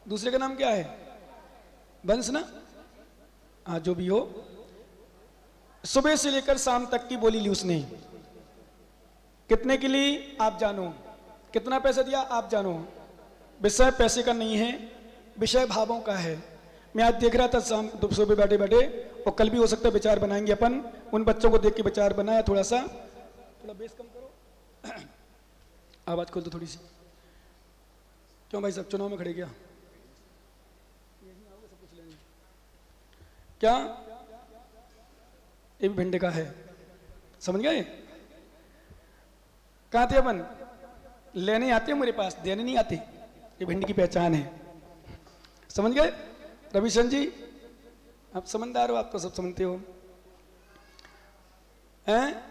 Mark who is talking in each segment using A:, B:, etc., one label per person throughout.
A: दूसरे का नाम क्या है? वंश ना? हाँ, जो भी हो। सुबह से लेकर शाम तक की बोली ली उसने। कितने के लिए आप जानो, कितना पैसा दिया आप जानो। विषय पैसे का नहीं है, विषय भावों का है। मैं आज देख रहा था शाम सुबह बैठे बैठे, और कल भी हो सकता है विचार बनाएंगे अपन। उन बच्चों को देख के विचार बनाया, थोड़ा बेस कम करो, आवाज खोल दो थोड़ी सी। क्यों भाई साहब चुनाव में खड़े क्या? क्या ये भी भिंड का है, समझ गए? कहाँ थे अपन? लेने आते मेरे पास, देने नहीं आते। ये भिंड की पहचान है, समझ गए? रविशंकर जी आप समझदार हो, आप तो सब समझते हो। हैं?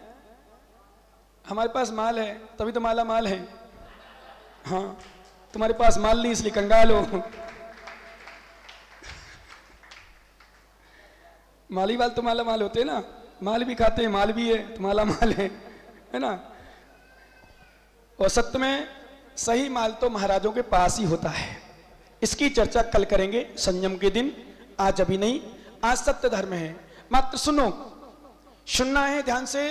A: हमारे पास माल है तभी तो माला माल है। हाँ, तुम्हारे पास माल नहीं इसलिए कंगाल हो। माली वाल तो माला माल होते हैं ना, माल भी खाते हैं, माल भी है तो माला माल है ना। और सत्य में सही माल तो महाराजों के पास ही होता है। इसकी चर्चा कल करेंगे संयम के दिन, आज अभी नहीं। आज सत्य धर्म है, मात्र सुनो, सुनना है ध्यान से।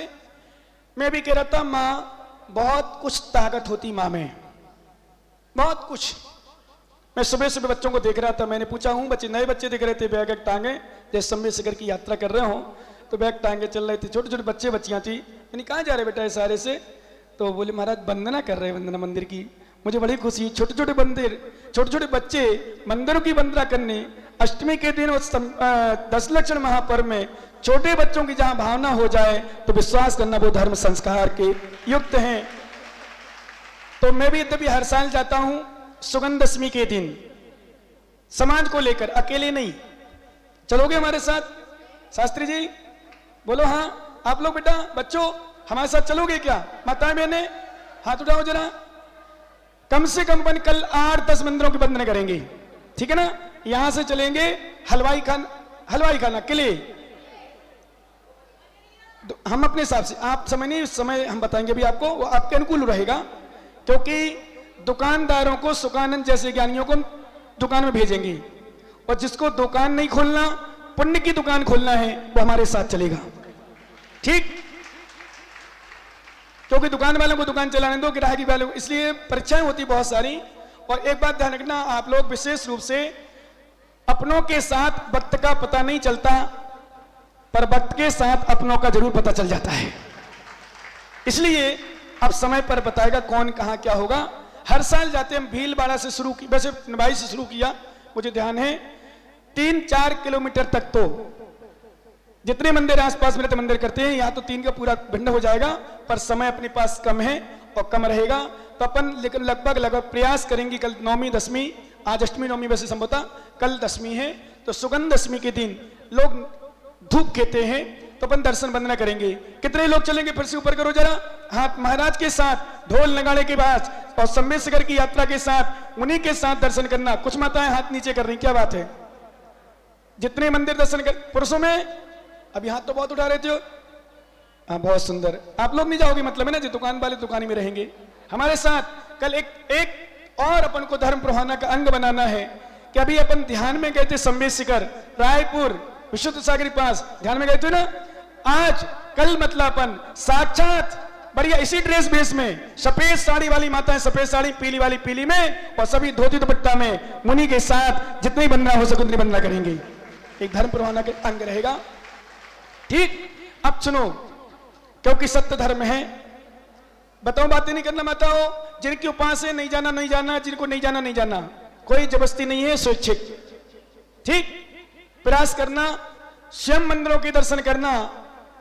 A: मैं भी कह रहा था माँ बहुत कुछ ताकत होती माँ में, बहुत कुछ। मैं सुबह सुबह बच्चों को देख रहा था, मैंने पूछा हूँ, बच्चे नए बच्चे दिख रहे थे, बैग टांगे, जैसे सम्मेद शिखर की यात्रा कर रहे हो तो बैग टांगे चल रहे थे। छोटे छोटे बच्चे बच्चियाँ थी। मैंने कहाँ जा रहे बेटा ये सारे से? तो बोले महाराज वंदना कर रहे हैं, वंदना मंदिर की। मुझे बड़ी खुशी, छोटे छोटे मंदिर, छोटे छोटे बच्चे मंदिरों की वंदना करने। अष्टमी के दिन 10 लक्षण महापर्व में छोटे बच्चों की जहां भावना हो जाए तो विश्वास करना वो धर्म संस्कार के युक्त हैं। तो मैं भी यद्यपि हर साल जाता हूं सुगंध दशमी के दिन, समाज को लेकर, अकेले नहीं। चलोगे हमारे साथ? शास्त्री जी बोलो हाँ। आप लोग बेटा बच्चों हमारे साथ चलोगे क्या? माताएं बहनें हाथ उठाओ जरा। कम से कम अपन कल 8-10 मंदिरों की वंदना करेंगे, ठीक है ना? यहां से चलेंगे हलवाई खाना किले, हम अपने हिसाब से, आप समय नहीं, समय हम बताएंगे भी आपको, वो आपके अनुकूल रहेगा। क्योंकि दुकानदारों को, सुकानंद जैसे ज्ञानियों को दुकान में भेजेंगे, और जिसको दुकान नहीं खोलना, पुण्य की दुकान खोलना है, वो हमारे साथ चलेगा, ठीक? क्योंकि दुकान वालों को दुकान चलाने दो, ग्राहकी वालों को, इसलिए परीक्षाएं होती बहुत सारी। और एक बात ध्यान रखना, आप लोग विशेष रूप से अपनों के साथ वक्त का पता नहीं चलता, पर वक्त के साथ अपनों का जरूर पता चल जाता है। इसलिए अब समय पर बताएगा कौन कहां क्या होगा। हर साल जाते हम भीलवाड़ा से शुरू की, वैसे नवाई से शुरू किया, मुझे ध्यान है 3-4 किलोमीटर तक तो जितने मंदिर आसपास में रहते मंदिर करते हैं। यहाँ तो 3 का पूरा भिंड हो जाएगा, पर समय अपने पास कम है और कम रहेगा, तो अपन लेकिन लगभग प्रयास करेंगे। कल नवमी दशमी, आज अष्टमी नवमी वैसे संभवतः, कल दशमी है, तो सुगंध दशमी के दिन लोग धूप खेते हैं, तो अपन दर्शन वंदना करेंगे। कितने लोग चलेंगे फिर से ऊपर करो जरा हाथ। महाराज के साथ ढोल नगाड़े के बाद और सम्मेद शिखर की यात्रा के साथ उन्हीं के साथ दर्शन करना। कुछ माताएं हाथ नीचे कर रही, क्या बात है? जितने मंदिर दर्शन कर, पुरुषों में अभी हाथ तो बहुत उठा रहे थे। हाँ बहुत सुंदर। आप लोग नहीं जाओगे मतलब है ना, जो दुकान वाले दुकानी में रहेंगे हमारे साथ। कल एक और अपन को धर्म प्रभावना का अंग बनाना है कि अभी अपन ध्यान में गए थे सम्मेद शिखर रायपुर विशुद्ध सागर के पास, ध्यान में गए थे ना। आज कल मतलब अपन साक्षात बढ़िया इसी ड्रेस बेस में, सफेद साड़ी वाली माताएं सफेद साड़ी, पीली वाली पीली में, और सभी धोती दुपट्टा में मुनि के साथ जितनी वंदना हो सके उतनी वंदना करेंगे। एक धर्म प्रभावना के अंग रहेगा, ठीक? अब सुनो, क्योंकि सत्य धर्म है। बताओ बातें नहीं करना माताओ। जिनके उपास है नहीं जाना नहीं जाना, जिनको नहीं जाना नहीं जाना, कोई जबरदस्ती नहीं है, स्वैच्छिक, ठीक? प्रयास करना, स्वयं मंदिरों के दर्शन करना,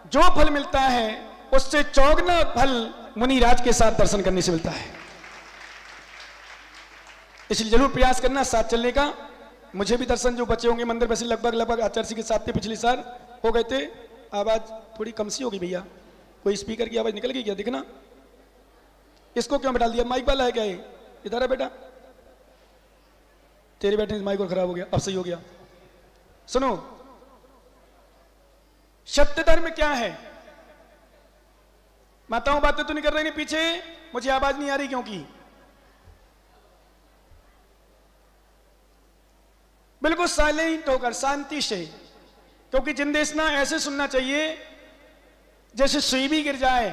A: जो फल मिलता है उससे चौगुना फल मुनिराज के साथ दर्शन करने से मिलता है। इसलिए जरूर प्रयास करना साथ चलने का। मुझे भी दर्शन जो बचे होंगे मंदिर वैसे लगभग आचार्य के साथ थे, पिछले साल हो गए थे। आवाज थोड़ी कम सी होगी भैया, कोई स्पीकर की आवाज निकल गई क्या? दिखना इसको क्यों बैठा दिया? माइक वाला है क्या? इधर है बेटा, तेरे बैठने से माइक और खराब हो गया, अब सही हो गया। सुनो, सत्य धर्म क्या है? माताओं बातें तो नहीं कर रही नहीं पीछे, मुझे आवाज नहीं आ रही क्योंकि बिल्कुल साइलेंट होकर शांति से, क्योंकि जिनदेशना ऐसे सुनना चाहिए जैसे सुई भी गिर जाए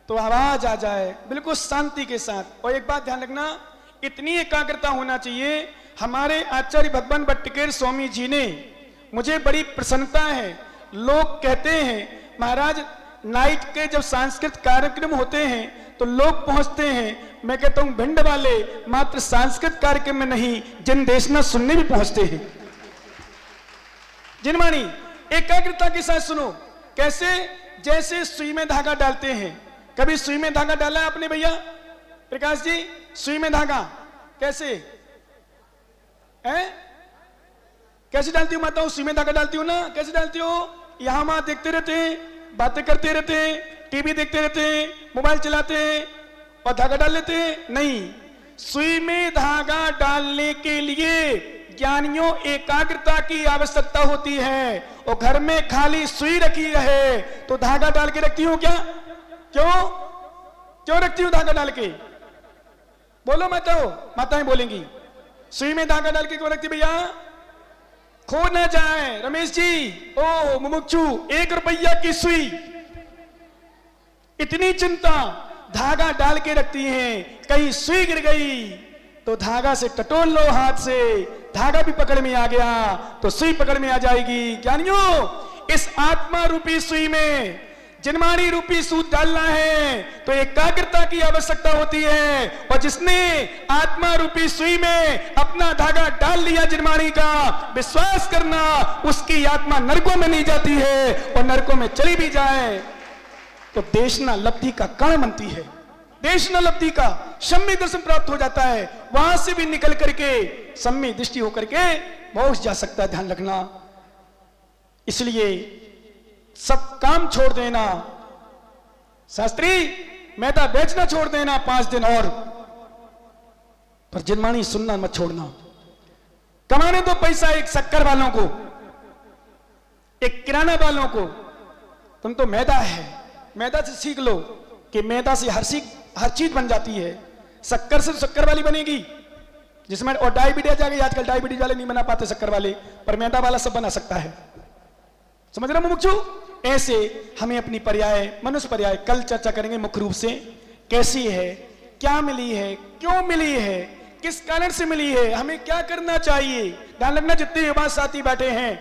A: तो आवाज आ जाए, बिल्कुल शांति के साथ। और एक बात ध्यान रखना, इतनी एकाग्रता होना चाहिए। हमारे आचार्य भगवान भट्टकेर स्वामी जी ने, मुझे बड़ी प्रसन्नता है, लोग कहते हैं महाराज नाइट के जब सांस्कृतिक कार्यक्रम होते हैं तो लोग पहुंचते हैं, मैं कहता हूं भिंड वाले मात्र सांस्कृतिक कार्यक्रम में नहीं, जिनदेशना सुनने भी पहुंचते हैं। जिनवाणी एकाग्रता के साथ सुनो, कैसे? जैसे सुई में धागा डालते हैं। कभी सुई में धागा डाला है आपने भैया प्रकाश जी? सुई में धागा कैसे है? कैसे डालती हूँ माताओं? सुई में धागा डालती हूँ ना, कैसे डालती हो? यहां वहां देखते रहते हैं, बातें करते रहते हैं, टीवी देखते रहते हैं, मोबाइल चलाते हैं और धागा डाल लेते हैं? नहीं, सुई में धागा डालने के लिए ज्ञानियों एकाग्रता की आवश्यकता होती है। और घर में खाली सुई रखी रहे तो धागा डाल के रखती हूं क्या? क्यों रखती हूं धागा डाल के? बोलो माताओं, माताएं बोलेंगी। सुई में धागा डाल के क्यों रखती भैया? खो ना जाए। रमेश जी, ओ मुमुक्षु, 1 रुपया की सुई, इतनी चिंता, धागा डाल के रखती हैं। कहीं सुई गिर गई तो धागा से टटोल लो हाथ से, धागा भी पकड़ में आ गया तो सुई पकड़ में आ जाएगी। ज्ञानियों, इस आत्मा रूपी सुई में जिनवाणी रूपी सूत डालना है तो एकाग्रता की आवश्यकता होती है। और जिसने आत्मा रूपी सुई में अपना धागा डाल लिया जिनवाणी का, विश्वास करना उसकी आत्मा नरकों में नहीं जाती है, और नरकों में चली भी जाए तो देशना लब्धि का कण बनती है। देशना लब्धि का सम्य दर्शन प्राप्त हो जाता है, वहां से भी निकल करके सम्य दृष्टि होकर के मोक्ष जा सकता है। ध्यान रखना, इसलिए सब काम छोड़ देना। शास्त्री, मैदा बेचना छोड़ देना 5 दिन और, पर जिनवाणी सुनना मत छोड़ना। कमाने दो पैसा एक शक्कर वालों को, एक किराना वालों को। तुम तो मैदा है, मैदा से सीख लो कि मैदा से हर चीज बन जाती है। शक्कर से शक्कर वाली बनेगी जिसमें, और डायबिटीज आ जाएगी। आजकल डायबिटीज वाले नहीं बना पाते शक्कर वाले, पर मैदा वाला सब बना सकता है। समझ रहे मुमुक्षु? ऐसे हमें अपनी पर्याय, मनुष्य पर्याय कल चर्चा करेंगे मुख्य रूप से, कैसी है, क्या मिली है, क्यों मिली है, किस कारण से मिली है, हमें क्या करना चाहिए। ध्यान रखना, जितने युवा साथी बैठे हैं,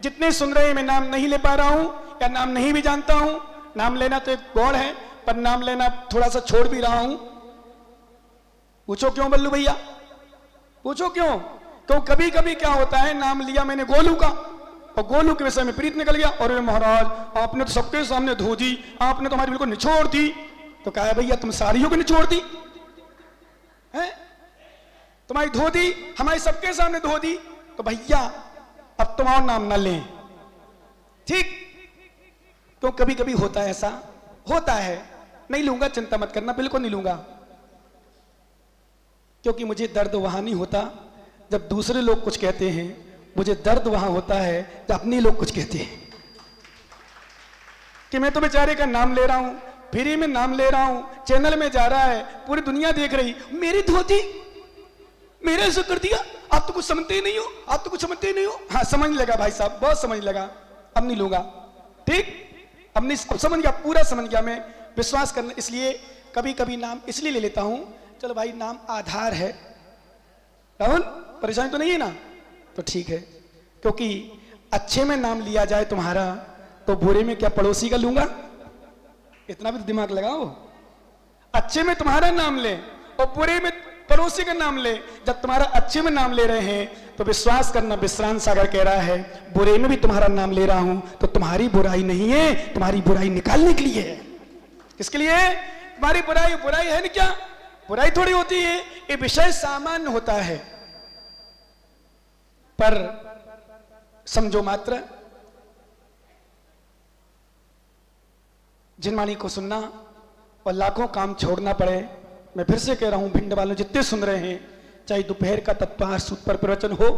A: जितने सुन रहे हैं, मैं नाम नहीं ले पा रहा हूं या नाम नहीं भी जानता हूं। नाम लेना तो एक गौड़ है, पर नाम लेना थोड़ा सा छोड़ भी रहा हूं। पूछो क्यों बल्लू भैया? पूछो क्यों? तो कभी कभी क्या होता है, नाम लिया मैंने गोलू का और गोलू के विषय में प्रीत निकल गया, और महाराज आपने तो सबके सामने धो दी, आपने तो हमारी बिल्कुल निचोड़ दी। तो कहा भैया तुम साड़ियों को निचोड़ दी है, तुम्हारी धो दी, हमारी सबके सामने धो दी, तो भैया अब तुम और नाम ना लें, ठीक? तो कभी कभी होता है, ऐसा होता है। नहीं लूंगा, चिंता मत करना, बिल्कुल नहीं लूंगा, क्योंकि मुझे दर्द वहां नहीं होता जब दूसरे लोग कुछ कहते हैं, मुझे दर्द वहां होता है जब अपने लोग कुछ कहते हैं कि मैं तो बेचारे का नाम ले रहा हूं, फ्री में नाम ले रहा हूं, चैनल में जा रहा है, पूरी दुनिया देख रही, मेरी धोती, मेरे ऐसा कर दिया, आप तो कुछ समझते ही नहीं हो, आप तो कुछ समझते ही नहीं हो। हाँ समझ लगा भाई साहब, बहुत समझ लगा, अब नहीं लूंगा, ठीक? अब नहीं, अब समझ गया, पूरा समझ गया मैं। विश्वास करना, इसलिए कभी कभी नाम इसलिए ले लेता हूं, चलो भाई नाम आधार है, राहुल परेशानी तो नहीं है ना, तो ठीक है। क्योंकि अच्छे में नाम लिया जाए तुम्हारा तो बुरे में क्या पड़ोसी का लूंगा? इतना भी तो दिमाग लगाओ। अच्छे में तुम्हारा नाम ले और बुरे में पड़ोसी का नाम ले। जब तुम्हारा अच्छे में नाम ले रहे हैं तो विश्वास करना, विश्रांत सागर कह रहा है, बुरे में भी तुम्हारा नाम ले रहा हूं तो तुम्हारी बुराई नहीं है, तुम्हारी बुराई निकालने के लिए है। किसके लिए? तुम्हारी बुराई बुराई है ना, क्या बुराई थोड़ी होती है, ये विषय सामान्य होता है, पर समझो मात्र जिनवाणी को सुनना और लाखों काम छोड़ना पड़े। मैं फिर से कह रहा हूं, भिंड वालों जितने सुन रहे हैं, चाहे दोपहर का तत्पहार सूत पर प्रवचन हो,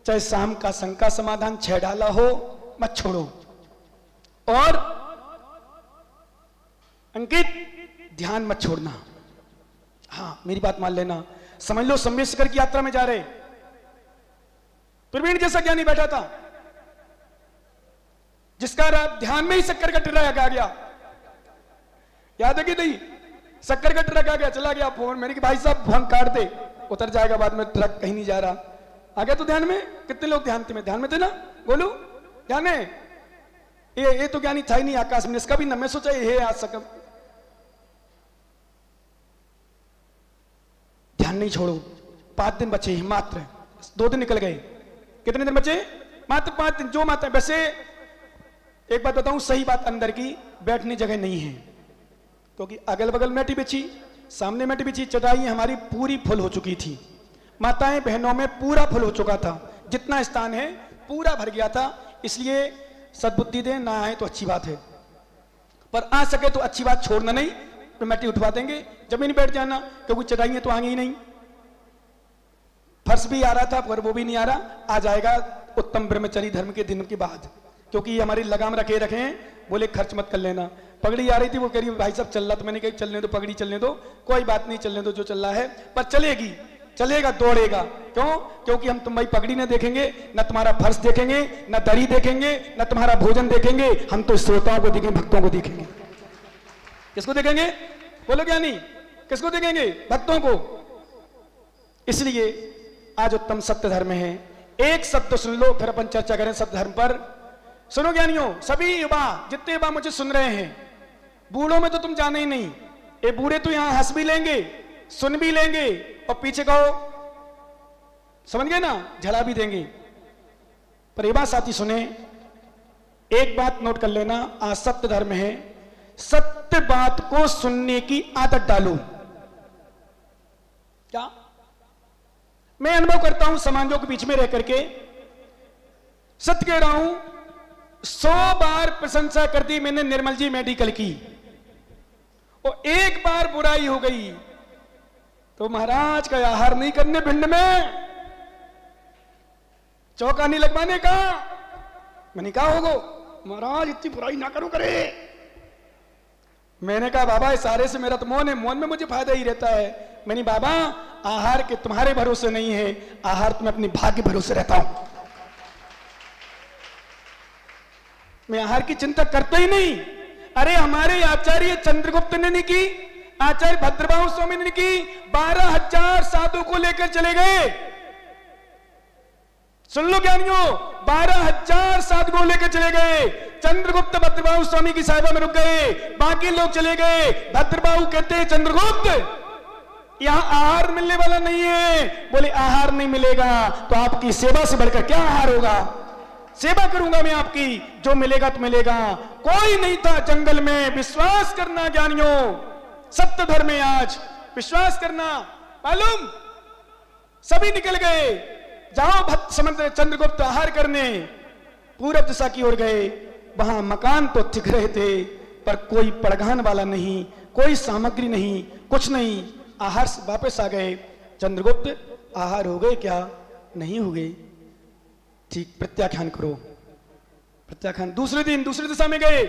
A: चाहे शाम का शंका समाधान 6 डाला हो, मत छोड़ो। और अंकित, ध्यान मत छोड़ना। हाँ मेरी बात मान लेना, समझ लो सम्य शिखर की यात्रा में जा रहे, प्रवीण जैसा ज्ञानी बैठा था जिसका ध्यान में ही शक्कर का टिर्रा आ गया, याद है कि नहीं? शक्कर का टिर्रा आ गया, चला गया फोन। मैंने कि भाई साहब फोन काट दे, उतर जाएगा बाद में, ट्रक कहीं नहीं जा रहा। आ गया तो ध्यान में। कितने लोग ध्यान में थे ना? बोलो ध्यान है। ये तो ज्ञानी था ही नहीं आकाश में, इसका भी न मैं सोचा ये आज सकम। ध्यान नहीं छोड़ो। 5 दिन बचे मात्र, 2 दिन निकल गए। कितने दिन बचे? मात्र 5 दिन। जो मात्र, वैसे एक बात बताऊं, सही बात अंदर की, बैठने जगह नहीं है, क्योंकि अगल बगल मैटी बिछी, सामने मैटी बिछी, चटाई हमारी पूरी फुल हो चुकी थी, माताएं बहनों में पूरा फुल हो चुका था, जितना स्थान है पूरा भर गया था। इसलिए सद्बुद्धि दें, ना आए तो अच्छी बात है, पर आ सके तो अच्छी बात छोड़ना नहीं, तो मैटी उठवा देंगे, जमीन बैठ जाना, क्योंकि चटाइयां तो आगे ही नहीं। फर्श भी आ रहा था पर वो भी नहीं आ रहा, आ जाएगा उत्तम ब्रह्मचर्य धर्म के दिन के बाद, क्योंकि हमारी लगाम रखे हैं। बोले खर्च मत कर लेना। पगड़ी आ रही थी, वो कह रही भाई साहब चल रहा, तो मैंने कही चलने दो, पगड़ी चलने दो, कोई बात नहीं, चलने दो जो चल रहा है, पर चलेगी, चलेगा, दौड़ेगा। क्यों? क्योंकि हम तुम्हारी पगड़ी न देखेंगे, न तुम्हारा फर्श देखेंगे, न दरी देखेंगे, न तुम्हारा भोजन देखेंगे, हम तो श्रोताओं को देखेंगे, भक्तों को देखेंगे। किसको देखेंगे? बोलो ज्ञानी, किसको देखेंगे? भक्तों को। इसलिए आज उत्तम सत्य धर्म है। एक शब्द सुन लो, फिर अपन चर्चा करें सत्य धर्म पर। सुनो ज्ञानियों, सभी युवा, जितने युवा मुझे सुन रहे हैं, बूढ़ों में तो तुम जाने ही नहीं, ये बूढ़े तो यहां हंस भी लेंगे, सुन भी लेंगे, और पीछे कहो, समझ गए ना, झला भी देंगे। पर ये बात साथी सुने, एक बात नोट कर लेना, आज सत्य धर्म है, सत्य बात को सुनने की आदत डालो। क्या? मैं अनुभव करता हूं समाजों के बीच में रह करके, सत्य कह रहा हूं, 100 बार प्रशंसा कर दी मैंने निर्मल जी मेडिकल की, और एक बार बुराई हो गई तो महाराज का आहार नहीं करने भिंड में, चौका नहीं लगवाने का। मैंने कहा होगो महाराज इतनी बुराई ना करो करे। मैंने कहा बाबा इस सारे से मेरा तो मौन है, मौन में मुझे फायदा ही रहता है। मैंने बाबा आहार के तुम्हारे भरोसे नहीं है, आहार तो मैं अपने भाग्य भरोसे रहता हूं। मैं आहार की चिंता करता ही नहीं। अरे हमारे आचार्य चंद्रगुप्त ने नहीं की, आचार्य भद्रबाहु स्वामी ने की, 12,000 साधु को लेकर चले गए। सुन लो ज्ञानियों, 12,000 साधु को लेकर चले गए। चंद्रगुप्त भद्रबाहु स्वामी की साहिबा में रुक गए, बाकी लोग चले गए। भद्रबाहु कहते हैं चंद्रगुप्त यहां आहार मिलने वाला नहीं है। बोले आहार नहीं मिलेगा तो आपकी सेवा से बढ़कर क्या आहार होगा? सेवा करूंगा मैं आपकी, जो मिलेगा तो मिलेगा। कोई नहीं था जंगल में। विश्वास करना ज्ञानियों, सत्य धर्म में आज विश्वास करना। मालूम सभी निकल गए, जाओ भक्त समुद्र चंद्रगुप्त आहार करने। पूरब दिशा की ओर गए, वहां मकान तो दिख रहे थे पर कोई पड़गान वाला नहीं, कोई सामग्री नहीं, कुछ नहीं। आहार से वापस आ गए। चंद्रगुप्त आहार हो गए क्या? नहीं हो गए। ठीक, प्रत्याख्यान करो। प्रत्याख्यान। दूसरे दिन दूसरी दिशा में गए,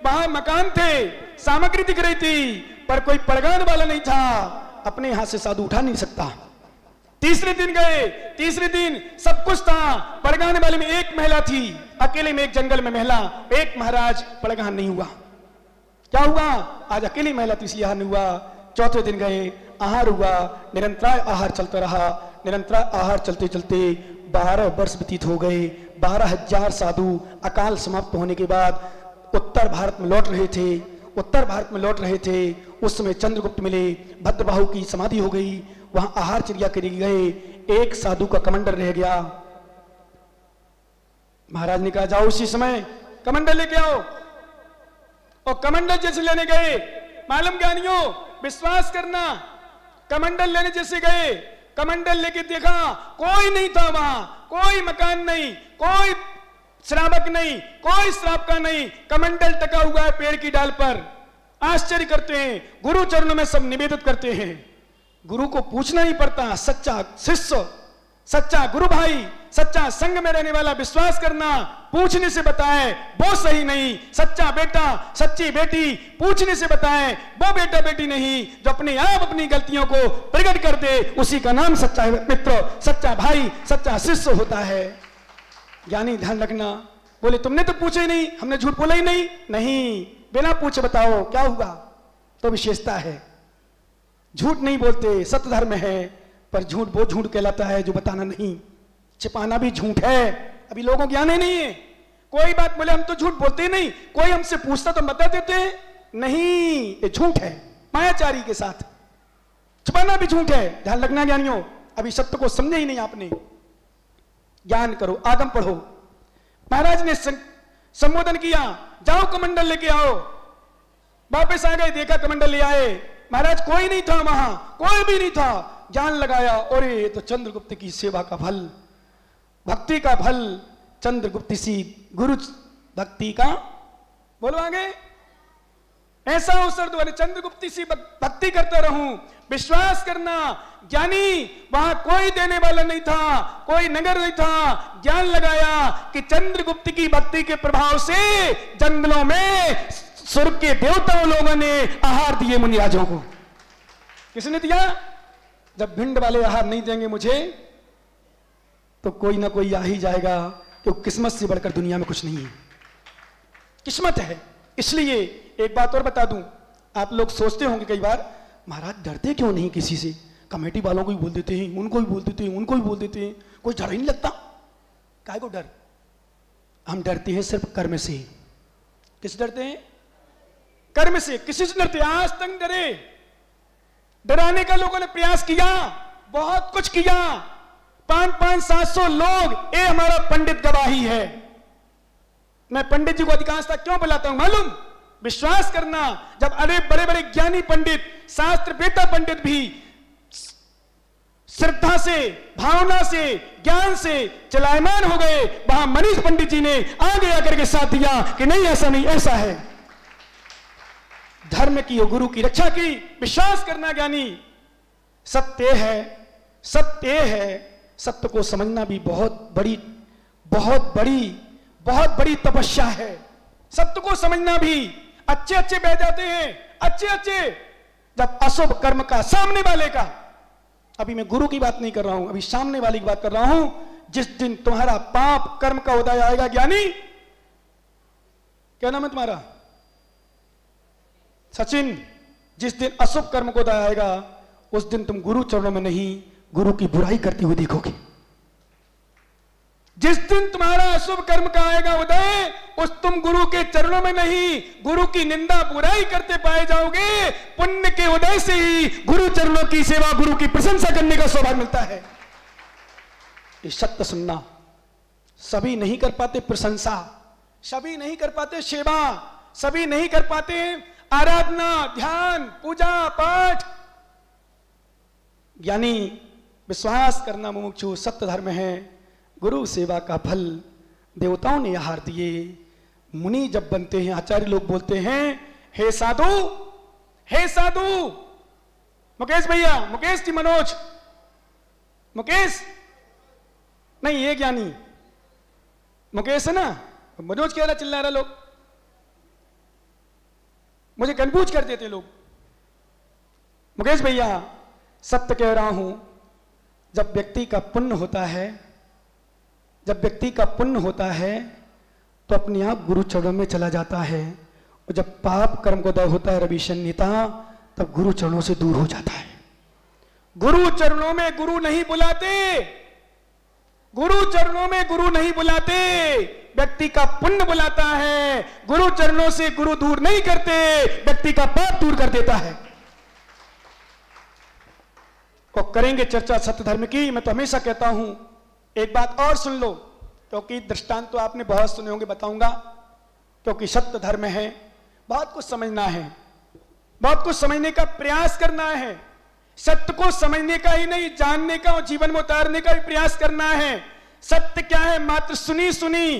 A: वहां मकान थे, सामग्री दिख रही थी पर कोई पड़गान वाला नहीं था। अपने हाथ से साधु उठा नहीं सकता। तीसरे दिन गए, तीसरे दिन सब कुछ था, पड़गान वाले में एक महिला थी, अकेले में एक जंगल में महिला, एक महाराज, पड़गान नहीं हुआ। क्या हुआ? आज अकेली महिला थी इसलिए आहार नहीं हुआ। चौथे दिन गए, आहार हुआ। निरंतर आहार चलता रहा। निरंतर आहार चलते चलते 12 वर्ष व्यतीत हो गए। 12,000 साधु अकाल समाप्त होने के बाद उत्तर भारत में लौट रहे थे। उत्तर भारत में लौट रहे थे, उस समय चंद्रगुप्त मिले। भद्रबाहु की समाधि हो गई, वहां आहार चर्या करी गए। एक साधु का कमंडल रह गया। महाराज ने कहा जाओ उसी समय कमंडल लेके आओ। और कमंडल जैसे लेने गए, मालूम ज्ञानियों विश्वास करना, कमंडल लेने जैसे गए, कमंडल लेके देखा कोई नहीं था वहां, कोई मकान नहीं, कोई श्रावक नहीं, कोई श्राप का नहीं, कमंडल टका हुआ है पेड़ की डाल पर। आश्चर्य करते हैं, गुरु चरणों में सब निवेदित करते हैं। गुरु को पूछना ही पड़ता। सच्चा शिष्य, सच्चा गुरु भाई, सच्चा संग में रहने वाला विश्वास करना, पूछने से बताए वो सही नहीं। सच्चा बेटा, सच्ची बेटी पूछने से बताए वो बेटा बेटी नहीं, जो अपने आप अपनी गलतियों को प्रकट कर दे, उसी का नाम सच्चा मित्र, सच्चा भाई, सच्चा शिष्य होता है। ज्ञानी ध्यान रखना, बोले तुमने तो पूछा ही नहीं, हमने झूठ बोला ही नहीं। नहीं, बिना पूछे बताओ क्या हुआ, तो विशेषता है। झूठ नहीं बोलते, सत्य धर्म है, पर झूठ वो झूठ कहलाता है जो बताना नहीं, छिपाना भी झूठ है। अभी लोगों को ज्ञान ही नहीं है, कोई बात बोले हम तो झूठ बोलते ही नहीं, कोई हमसे पूछता तो हम बता देते हैं, नहीं ये झूठ है, मायाचारी के साथ छुपाना भी झूठ है। ध्यान रखना ज्ञानियों, अभी सत्य को समझे ही नहीं आपने। ज्ञान करो, आगम पढ़ो। महाराज ने संबोधन किया, जाओ कमंडल लेके आओ। वापस आ गए, देखा कमंडल ले आए, महाराज कोई नहीं था वहां, कोई भी नहीं था। जान लगाया, और ये तो चंद्रगुप्त की सेवा का फल, भक्ति का फल, चंद्रगुप्त सी गुरु भक्ति का, बोलो आगे, ऐसा अवसर दो, चंद्रगुप्त सी भक्ति करता रहूं। विश्वास करना ज्ञानी, वहां कोई देने वाला नहीं था, कोई नगर नहीं था। ज्ञान लगाया कि चंद्रगुप्त की भक्ति के प्रभाव से जंगलों में स्वर्ग के देवताओं लोगों ने आहार दिए मुनिराजों को। किसने दिया? जब भिंड वाले आहार नहीं देंगे मुझे, तो कोई ना कोई आ ही जाएगा, क्योंकि किस्मत से बढ़कर दुनिया में कुछ नहीं है, किस्मत है। इसलिए एक बात और बता दूं, आप लोग सोचते होंगे कई बार, महाराज डरते क्यों नहीं किसी से? कमेटी वालों को भी बोल देते हैं, उनको भी बोल देते हैं, उनको भी बोल देते हैं, कोई डर ही नहीं लगता। काहे को डर? हम डरते हैं सिर्फ कर्म से। किस डरते हैं? कर्म से। किसी से डरते? आज तक डरे? डराने का लोगों ने प्रयास किया, बहुत कुछ किया, 500-700 लोग, ये हमारा पंडित गवाही है। मैं पंडित जी को अधिकांशता क्यों बुलाता हूं मालूम? विश्वास करना, जब अरे बड़े बड़े ज्ञानी पंडित, शास्त्र वेता पंडित भी श्रद्धा से, भावना से, ज्ञान से चलायमान हो गए, वहां मनीष पंडित जी ने आगे आकर के साथ दिया कि नहीं ऐसा नहीं, ऐसा है। धर्म की और गुरु की रक्षा की। विश्वास करना ज्ञानी, सत्य है, सत्य है। सत्य को समझना भी बहुत बड़ी तपस्या है। सत्य को समझना भी, अच्छे बह जाते हैं, अच्छे जब अशुभ कर्म का, सामने वाले का, अभी मैं गुरु की बात नहीं कर रहा हूं, अभी सामने वाले की बात कर रहा हूं। जिस दिन तुम्हारा पाप कर्म का उदय आएगा ज्ञानी, क्या नाम है तुम्हारा? सचिन। जिस दिन अशुभ कर्म को उदय आएगा, उस दिन तुम गुरु चरणों में नहीं, गुरु की बुराई करते हुए देखोगे। जिस दिन तुम्हारा अशुभ कर्म का आएगा उदय, उस तुम गुरु के चरणों में नहीं, गुरु की निंदा बुराई करते पाए जाओगे। पुण्य के उदय से ही गुरु चरणों की सेवा, गुरु की प्रशंसा करने का सौभाग्य मिलता है। ये सत्य सुनना। सभी नहीं कर पाते प्रशंसा, सभी नहीं कर पाते सेवा, सभी नहीं कर पाते आराधना, ध्यान, पूजा पाठ। ज्ञानी विश्वास करना मुमुक्षु सत्य धर्म है। गुरु सेवा का फल देवताओं ने आहार दिए। मुनि जब बनते हैं, आचार्य लोग बोलते हैं, हे साधु, हे साधु। मुकेश भैया, मुकेश जी, मनोज, मुकेश नहीं, ये ज्ञानी मुकेश है ना, मनोज कह रहा, चिल्ला रहा, लोग मुझे कंफ्यूज कर देते लोग। मुकेश भैया, सत्य कह रहा हूं, जब व्यक्ति का पुण्य होता है, जब व्यक्ति का पुण्य होता है तो अपने आप गुरु चरणों में चला जाता है, और जब पाप कर्म को दय होता है रवि शन्यता, तब गुरु चरणों से दूर हो जाता है। गुरु चरणों में गुरु नहीं बुलाते, गुरु चरणों में गुरु नहीं बुलाते, व्यक्ति का पुण्य बुलाता है। गुरु चरणों से गुरु दूर नहीं करते, व्यक्ति का पाप दूर कर देता है। और करेंगे चर्चा सत्य धर्म की। मैं तो हमेशा कहता हूं, एक बात और सुन लो, क्योंकि दृष्टांत तो आपने बहुत सुने होंगे, बताऊंगा, क्योंकि सत्य धर्म है। बहुत कुछ समझना है, बहुत कुछ समझने का प्रयास करना है। सत्य को समझने का ही नहीं, जानने का और जीवन में उतारने का भी प्रयास करना है। सत्य क्या है? मात्र सुनी सुनी,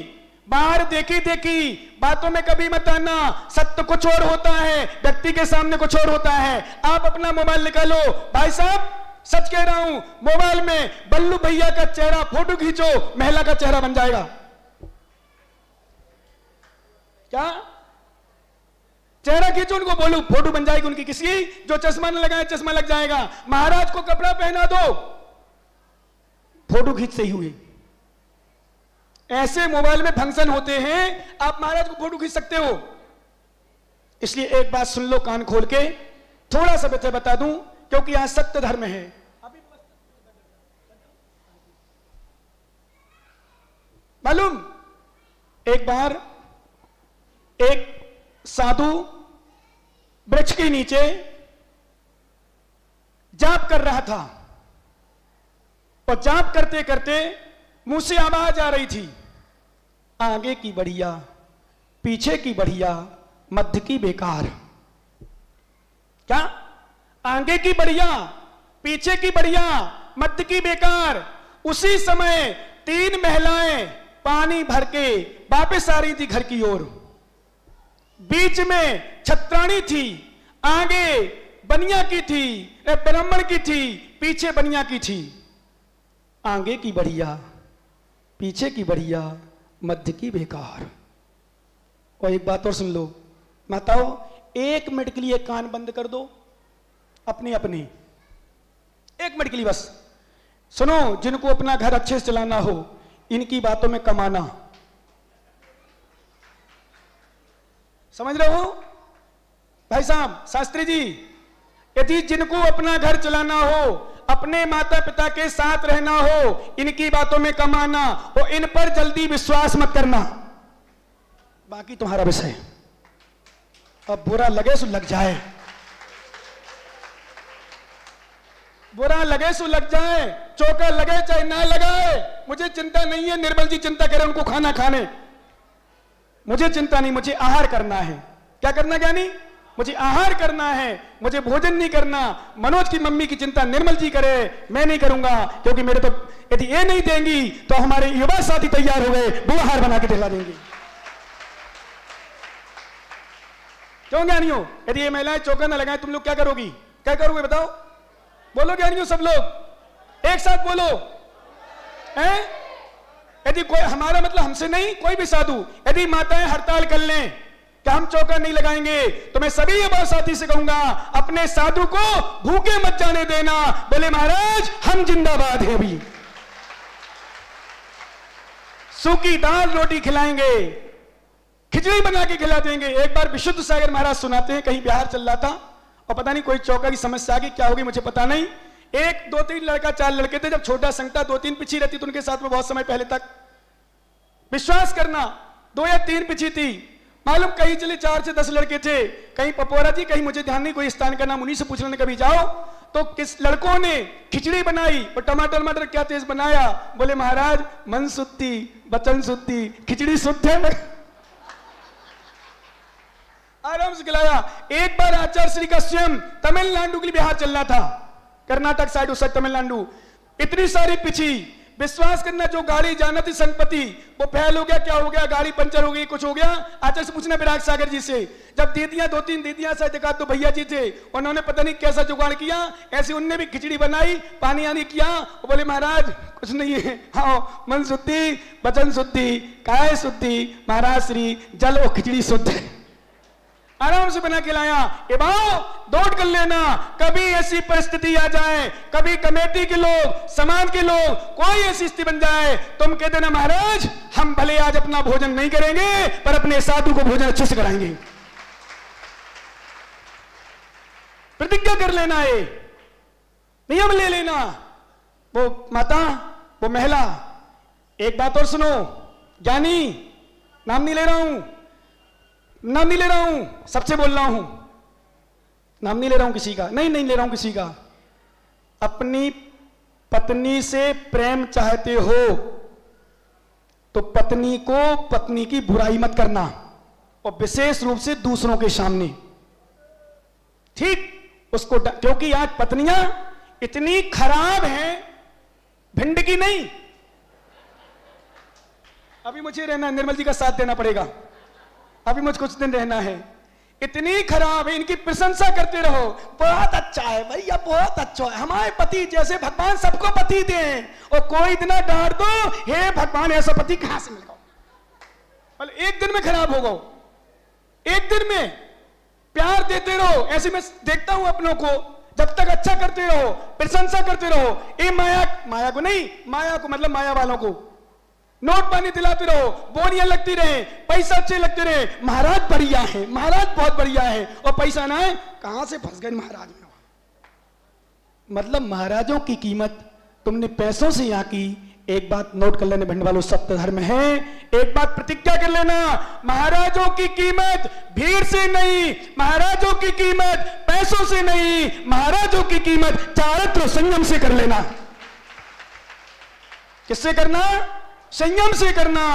A: बाहर देखी देखी बातों में कभी मत आना। सत्य कुछ और होता है, व्यक्ति के सामने कुछ और होता है। आप अपना मोबाइल निकालो, भाई साहब सच कह रहा हूं, मोबाइल में बल्लू भैया का चेहरा फोटो खींचो, महिला का चेहरा बन जाएगा। क्या चेहरा खींचो, उनको बोलो, फोटो बन जाएगी उनकी। किसी जो चश्मा न लगाए, चश्मा लग जाएगा। महाराज को कपड़ा पहना दो, फोटो खींचते ही हुए। ऐसे मोबाइल में फंक्शन होते हैं, आप महाराज को फोटो खींच सकते हो। इसलिए एक बात सुन लो कान खोल के, थोड़ा सा बेटे बता दूं, क्योंकि यहां सत्य धर्म है। मालूम, एक बार एक साधु वृक्ष के नीचे जाप कर रहा था, और जाप करते करते मुंह से आवाज आ रही थी, आगे की बढ़िया, पीछे की बढ़िया, मध्य की बेकार। क्या? आगे की बढ़िया, पीछे की बढ़िया, मध्य की बेकार। उसी समय 3 महिलाएं पानी भर के वापस आ रही थी घर की ओर। बीच में छत्राणी थी, आगे बनिया की थी, ब्राह्मण की थी, पीछे बनिया की थी। आगे की बढ़िया, पीछे की बढ़िया, मध्य की बेकार। और एक बात और सुन लो माताओं, 1 मिनट के लिए कान बंद कर दो अपने अपने, 1 मिनट के लिए बस सुनो। जिनको अपना घर अच्छे से चलाना हो, इनकी बातों में कमाना, समझ रहे हो भाई साहब, शास्त्री जी? यदि जिनको अपना घर चलाना हो, अपने माता पिता के साथ रहना हो, इनकी बातों में कमाना, और इन पर जल्दी विश्वास मत करना, बाकी तुम्हारा विषय। अब बुरा लगे सो लग जाए, बुरा लगे सो लग जाए, चौका लगे चाहे ना लगाए, मुझे चिंता नहीं है। निर्मल जी चिंता करें उनको खाना खाने, मुझे चिंता नहीं, मुझे आहार करना है। क्या करना ज्ञानी? मुझे आहार करना है, मुझे भोजन नहीं करना। मनोज की मम्मी की चिंता निर्मल जी करे, मैं नहीं करूंगा, क्योंकि मेरे तो यदि ये नहीं देंगी तो हमारे युवा साथी तैयार हो गए, वो आहार बना के दिला देंगे। क्यों ज्ञानियों? यदि ये महिलाएं चौका न लगाएं, तुम लोग क्या करोगी? क्या करोगे बताओ? बोलो ज्ञानियों, सब लोग एक साथ बोलो। हैं? यदि कोई, हमारा मतलब हमसे नहीं, कोई भी साधु, यदि माताएं हड़ताल कर लें कि हम चौका नहीं लगाएंगे, तो मैं सभी युवा साथी से कहूंगा, अपने साधु को भूखे मत जाने देना। बोले महाराज हम जिंदाबाद हैं, अभी सूखी दाल रोटी खिलाएंगे, खिचड़ी बना के खिला देंगे। एक बार विशुद्ध सागर महाराज सुनाते हैं, कहीं बिहार चल रहा था और पता नहीं कोई चौका की समस्या आ गई, क्या होगी मुझे पता नहीं। 1, 2, 3 लड़का 4 लड़के थे। जब छोटा संगता 2-3 पिछी रहती तो उनके साथ में बहुत समय पहले तक, विश्वास करना 2 या 3 पिछी थी, मालूम कहीं चले 4 से 10 लड़के थे। कहीं पपोरा जी, कहीं मुझे ध्यान नहीं, कोई स्थान का नाम, उन्हीं से पूछ लेने कभी जाओ। तो किस लड़कों ने खिचड़ी बनाई और टमाटर क्या तेज बनाया। बोले महाराज मन शुद्धि, वचन शुद्धि, खिचड़ी शुद्ध है, आराम से खिलाया। एक बार आचार्य श्री का स्वयं तमिलनाडु के लिए बिहार चलना था, कर्नाटक साइड, उस साइड तमिलनाडु, इतनी सारी पिछी, विश्वास करना, जो गाड़ी जाना थी संपत्ति, वो फेल हो गया, क्या हो गया, गाड़ी पंचर हो गई, कुछ हो गया। आचार्य से पूछना विराग सागर जी से। जब दीदियां 2-3 दीदियां शायद एक तो भैया जी थे, उन्होंने पता नहीं कैसा जुगाड़ किया, ऐसे उनने भी खिचड़ी बनाई, पानी आनी किया। वो बोले महाराज कुछ नहीं है, हाँ मन शुद्धि, वचन शुद्धि, काय शुद्धि, महाराज श्री जल और खिचड़ी शुद्ध है, आराम से बना के लाया। ए भाव दौड़ कर लेना, कभी ऐसी परिस्थिति आ जाए, कभी कमेटी के लोग, समाज के लोग, कोई ऐसी स्थिति बन जाए, तुम कह देना महाराज हम भले आज अपना भोजन नहीं करेंगे, पर अपने साधु को भोजन अच्छे से कराएंगे। प्रतिज्ञा कर लेना है, नियम ले लेना। वो माता, वो महिला, एक बात और सुनो ज्ञानी, नाम नहीं ले रहा हूं, नाम नहीं ले रहा हूं, सबसे बोल रहा हूं, नाम नहीं ले रहा हूं किसी का, नहीं ले रहा हूं किसी का। अपनी पत्नी से प्रेम चाहते हो तो पत्नी को, पत्नी की बुराई मत करना, और विशेष रूप से दूसरों के सामने, ठीक उसको, क्योंकि आज पत्नियां इतनी खराब हैं, भिंड की नहीं। अभी मुझे रहना, निर्मल जी का साथ देना पड़ेगा, अभी मुझे कुछ दिन रहना है। इतनी खराब है, इनकी प्रशंसा करते रहो, बहुत अच्छा है भैया, बहुत अच्छा है, हमारे पति जैसे भगवान सबको पति दें, और कोई इतना डांट दो, हे भगवान ऐसा पति कहां से मिलेगा, मतलब एक दिन में खराब हो गो, एक दिन में। प्यार देते रहो, ऐसे मैं देखता हूं अपनों को, जब तक अच्छा करते रहो, प्रशंसा करते रहो। ये माया को नहीं, माया को मतलब माया वालों को, नोट पानी दिलाते रहो, बोनियां लगती रहे, पैसा अच्छे लगते रहे, महाराज बढ़िया है, महाराज बहुत बढ़िया है, और पैसा ना है, कहां से फंस गए महाराज में। मतलब महाराजों की कीमत तुमने पैसों से यहाँ की। एक बात नोट कर लेने भंड वालों, सत्य धर्म है, एक बात प्रतिज्ञा कर लेना, महाराजों की कीमत भीड़ से नहीं, महाराजों की कीमत पैसों से नहीं, महाराजों की कीमत चारित्र संयम से कर लेना। किससे करना? संयम से करना।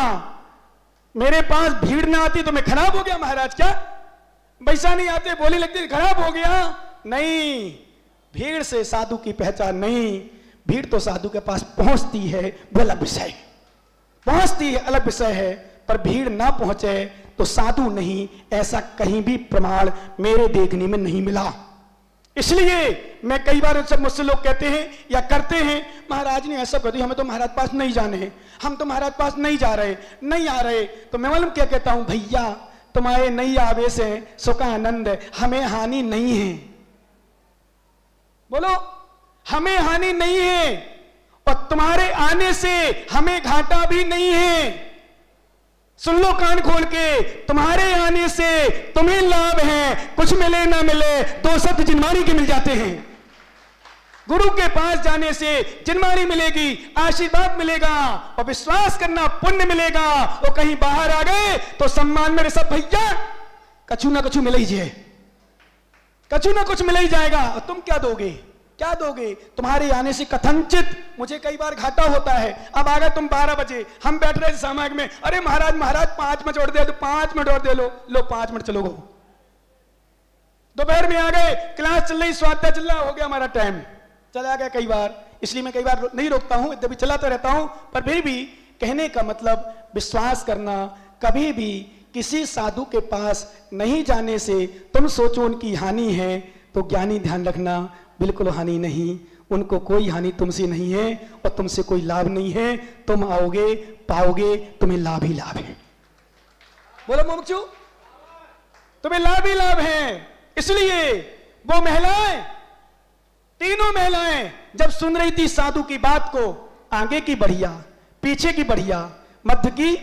A: मेरे पास भीड़ ना आती तो मैं खराब हो गया महाराज क्या? पैसा नहीं आते, बोली लगती खराब हो गया? नहीं, भीड़ से साधु की पहचान नहीं। भीड़ तो साधु के पास पहुंचती है, वो अलग विषय है, पहुंचती है अलग विषय है, पर भीड़ ना पहुंचे तो साधु नहीं, ऐसा कहीं भी प्रमाण मेरे देखने में नहीं मिला। इसलिए मैं कई बार सब मुझसे लोग कहते हैं या करते हैं, महाराज ने ऐसा कर दिया, हमें तो महाराज पास नहीं जाने हैं, हम तो महाराज पास नहीं जा रहे, नहीं आ रहे। तो मैं मालूम क्या कहता हूं, भैया तुम्हारे नहीं आवे से सुख आनंद, हमें हानि नहीं है। बोलो, हमें हानि नहीं है, और तुम्हारे आने से हमें घाटा भी नहीं है। सुन लो कान खोल के, तुम्हारे आने से तुम्हें लाभ है, कुछ मिले ना मिले, दो शब्द जिनवाणी के मिल जाते हैं। गुरु के पास जाने से जिनवाणी मिलेगी, आशीर्वाद मिलेगा, और विश्वास करना पुण्य मिलेगा। और कहीं बाहर आ गए तो सम्मान मेरे सब भैया कछु ना कछु मिल ही जाए, कछु ना कुछ मिल ही जाएगा। और तुम क्या दोगे, क्या दोगे? तुम्हारे आने से कथनचित मुझे कई बार घाटा होता है। अब आ गए तुम 12 बजे, हम बैठ रहे सामायिक में, अरे महाराज महाराज 5 मिनट और दे दो, 5 मिनट और दे लो 5 मिनट चलो गो। दोपहर में आ गए, क्लास चल रही, स्वाध्याय चल रहा, हो गया हमारा टाइम, चला गया कई बार। इसलिए मैं कई बार नहीं रोकता हूं, इधर भी चलाता रहता हूं। पर फिर भी कहने का मतलब, विश्वास करना, कभी भी किसी साधु के पास नहीं जाने से तुम सोचो उनकी हानि है, तो ज्ञानी ध्यान रखना, बिल्कुल हानि नहीं, उनको कोई हानि तुमसे नहीं है, और तुमसे कोई लाभ नहीं है। तुम आओगे पाओगे, तुम्हें लाभ ही लाभ है। बोलो मुमुक्षु, तुम्हें लाभ ही लाभ है। इसलिए वो महिलाएं, तीनों महिलाएं जब सुन रही थी साधु की बात को, आगे की बढ़िया, पीछे की बढ़िया, मध्य की,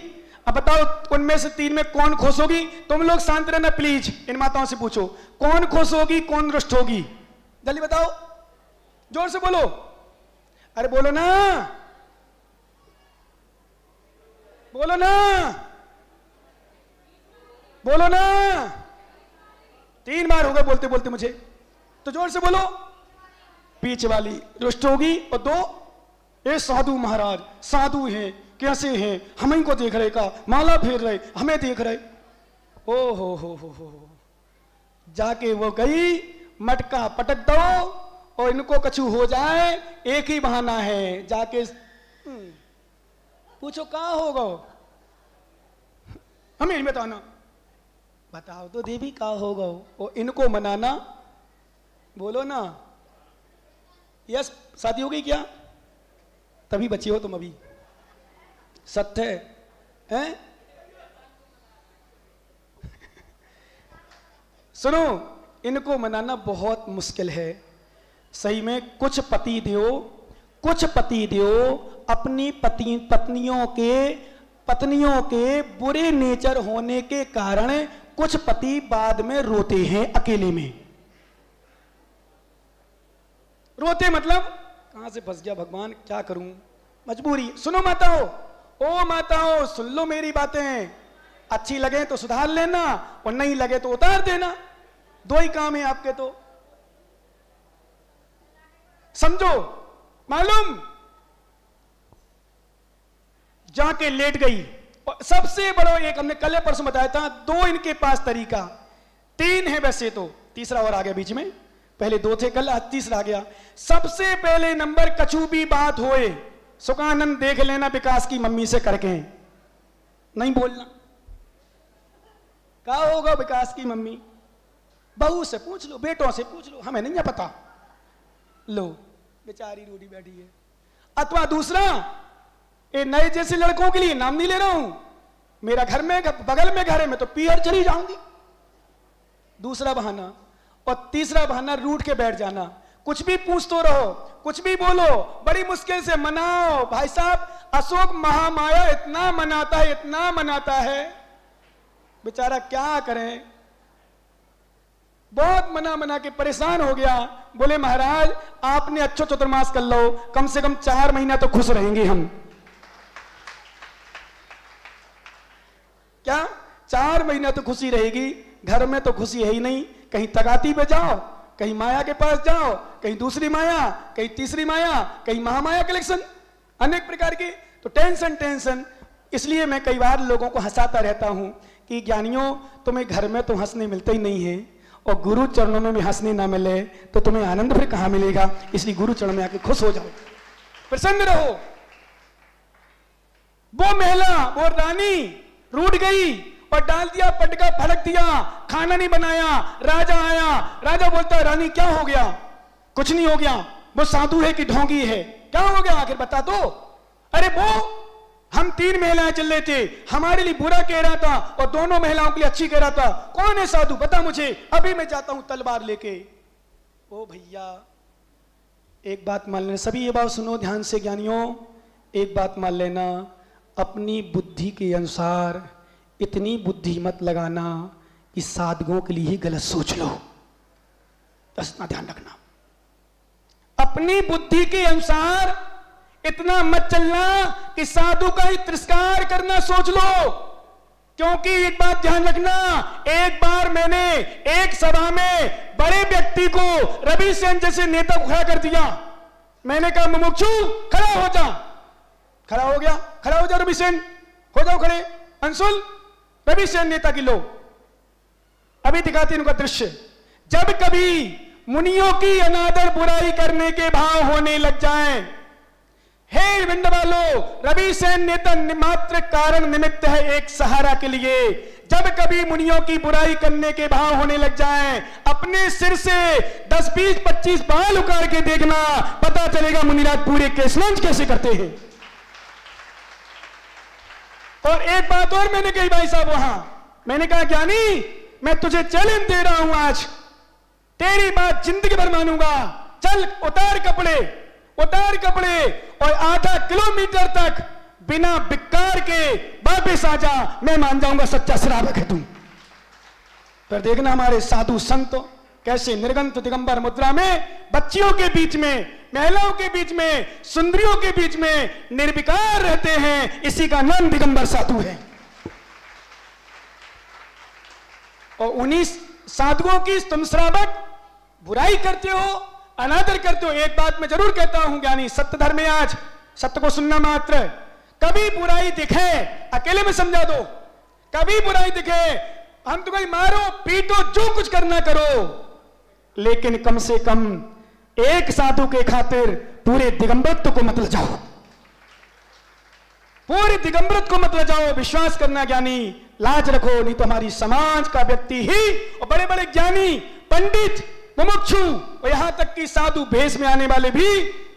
A: अब बताओ उनमें से 3 में कौन खुश होगी? तुम लोग शांत रहना प्लीज, इन माताओं से पूछो कौन खुश होगी, कौन रुष्ट होगी, जल्दी बताओ, जोर से बोलो, अरे बोलो ना, बोलो ना, बोलो ना। 3 बार हो गए बोलते बोलते मुझे, तो जोर से बोलो। पीछे वाली रुष्ट होगी, और 2 ये साधु महाराज साधु हैं, कैसे हैं, हम इनको देख रहे का, माला फेर रहे, हमें देख रहे। ओ हो जाके वो गई, मटका पटक दो और इनको कछु हो जाए, एक ही बहाना है, जाके पूछो कहां होगा, हमें बताना, बताओ तो देवी कहां होगा, और इनको मनाना। बोलो ना, यस शादी हो गई क्या? तभी बची हो तुम अभी, सत्य है? सुनो, इनको मनाना बहुत मुश्किल है सही में। कुछ पति देव अपनी पत्नियों के बुरे नेचर होने के कारण कुछ पति बाद में रोते हैं, अकेले में रोते, मतलब कहां से फंस गया भगवान, क्या करूं, मजबूरी। सुनो माताओं, ओ माताओं सुन लो मेरी बातें, अच्छी लगे तो सुधार लेना, और नहीं लगे तो उतार देना, 2 ही काम है आपके। तो समझो, मालूम, जाके लेट गई, और सबसे बड़ा एक हमने कल परसों बताया था, 2 इनके पास तरीका, 3 है वैसे तो, तीसरा और आ गया बीच में, पहले 2 थे कल, आज तीसरा आ गया। सबसे पहले नंबर, कछु भी बात होए सुखानंद देख लेना विकास की मम्मी से करके, नहीं बोलना। क्या होगा विकास की मम्मी, बहू से पूछ लो, बेटों से पूछ लो, हमें नहीं पता, लो बेचारी रोटी बैठी है। अथवा दूसरा, ये नए जैसे लड़कों के लिए, नाम नहीं ले रहा हूं, मेरा घर में बगल में घर है, मैं तो पीहर चली जाऊंगी, दूसरा बहाना। और तीसरा बहाना, रूठ के बैठ जाना, कुछ भी पूछते रहो, कुछ भी बोलो, बड़ी मुश्किल से मनाओ। भाई साहब, अशोक महामाया इतना मनाता है, इतना मनाता है, बेचारा क्या करें, बहुत मना मना के परेशान हो गया। बोले महाराज आपने अच्छो चतुर्मास कर लो, कम से कम 4 महीना तो खुश रहेंगे हम। क्या 4 महीना तो खुशी रहेगी? घर में तो खुशी है ही नहीं। कहीं तगाती पे जाओ, कहीं माया के पास जाओ, कहीं दूसरी माया, कहीं तीसरी माया, कहीं महामाया कलेक्शन, अनेक प्रकार के। तो टेंशन टेंशन। इसलिए मैं कई बार लोगों को हंसाता रहता हूं कि ज्ञानियों तुम्हें घर में तो हंसने मिलते ही नहीं है, और गुरु चरणों में भी हंसने ना मिले तो तुम्हें आनंद फिर कहां मिलेगा। इसलिए गुरु चरण में आके खुश हो जाओ, प्रसन्न रहो। वो महिला, वो रानी रूठ गई और डाल दिया पटका, फड़क दिया, खाना नहीं बनाया। राजा आया, राजा बोलता है रानी क्या हो गया? कुछ नहीं हो गया, वो साधु है कि ढोंगी है? क्या हो गया आखिर बता दो। अरे वो हम 3 महिलाएं चल रहे थे, हमारे लिए बुरा कह रहा था और दोनों महिलाओं के लिए अच्छी कह रहा था। कौन है साधु बता मुझे, अभी मैं जाता हूं तलवार लेके। ओ भैया एक बात मान लेना, सभी ये बात सुनो ध्यान से ज्ञानियों, एक बात मान लेना, अपनी बुद्धि के अनुसार इतनी बुद्धि मत लगाना कि साधुओं के लिए ही गलत सोच लो। बस ना ध्यान रखना, अपनी बुद्धि के अनुसार इतना मत चलना कि साधु का ही तिरस्कार करना सोच लो। क्योंकि एक बात ध्यान रखना, एक बार मैंने एक सभा में बड़े व्यक्ति को रवि सेन जैसे नेता को खड़ा कर दिया। मैंने कहा मुमुक्षु खड़ा हो जा, खड़ा हो गया, खड़ा हो जा रवि सेन, हो जाओ खड़े। अंशुल रवि सेन नेता की लो। अभी दिखाती उनका दृश्य। जब कभी मुनियों की अनादर बुराई करने के भाव होने लग जाएं, हे विंड वालों, रवि सेन नेता मात्र कारण निमित्त है एक सहारा के लिए। जब कभी मुनियों की बुराई करने के भाव होने लग जाएं, अपने सिर से 10, 20, 25 बाल उखाड़ के देखना, पता चलेगा मुनिराज पूरे केसलंज कैसे करते हैं। और एक बात और मैंने कही भाई साहब वहां, मैंने कहा ज्ञानी मैं तुझे चैलेंज दे रहा हूं, आज तेरी बात जिंदगी भर मानूंगा। चल उतार कपड़े, उतार कपड़े और आधा किलोमीटर तक बिना बिक्कार के वापिस आ जा, मैं मान जाऊंगा सच्चा श्रावक है तू। पर देखना हमारे साधु संत कैसे निर्गंत दिगंबर मुद्रा में बच्चियों के बीच में, महिलाओं के बीच में, सुंदरियों के बीच में निर्विकार रहते हैं। इसी का नाम दिगंबर साधु है। और उन्हीं साधुओं की तुम श्रावक बुराई करते हो, अनादर करते हो। एक बात मैं जरूर कहता हूं ज्ञानी, सत्य धर्म में आज सत्य को सुनना मात्र। कभी बुराई दिखे अकेले में समझा दो, कभी बुराई दिखे हम तुम्हें मारो पीटो जो कुछ करना करो, लेकिन कम से कम एक साधु के खातिर पूरे दिगंबरत्व को मत ले जाओ, पूरे दिगंबरत्व को मत ले जाओ। विश्वास करना ज्ञानी, लाज रखो, नहीं तो हमारी समाज का व्यक्ति ही और बड़े बड़े ज्ञानी पंडित मुमुक्षु और यहां तक कि साधु भेष में आने वाले भी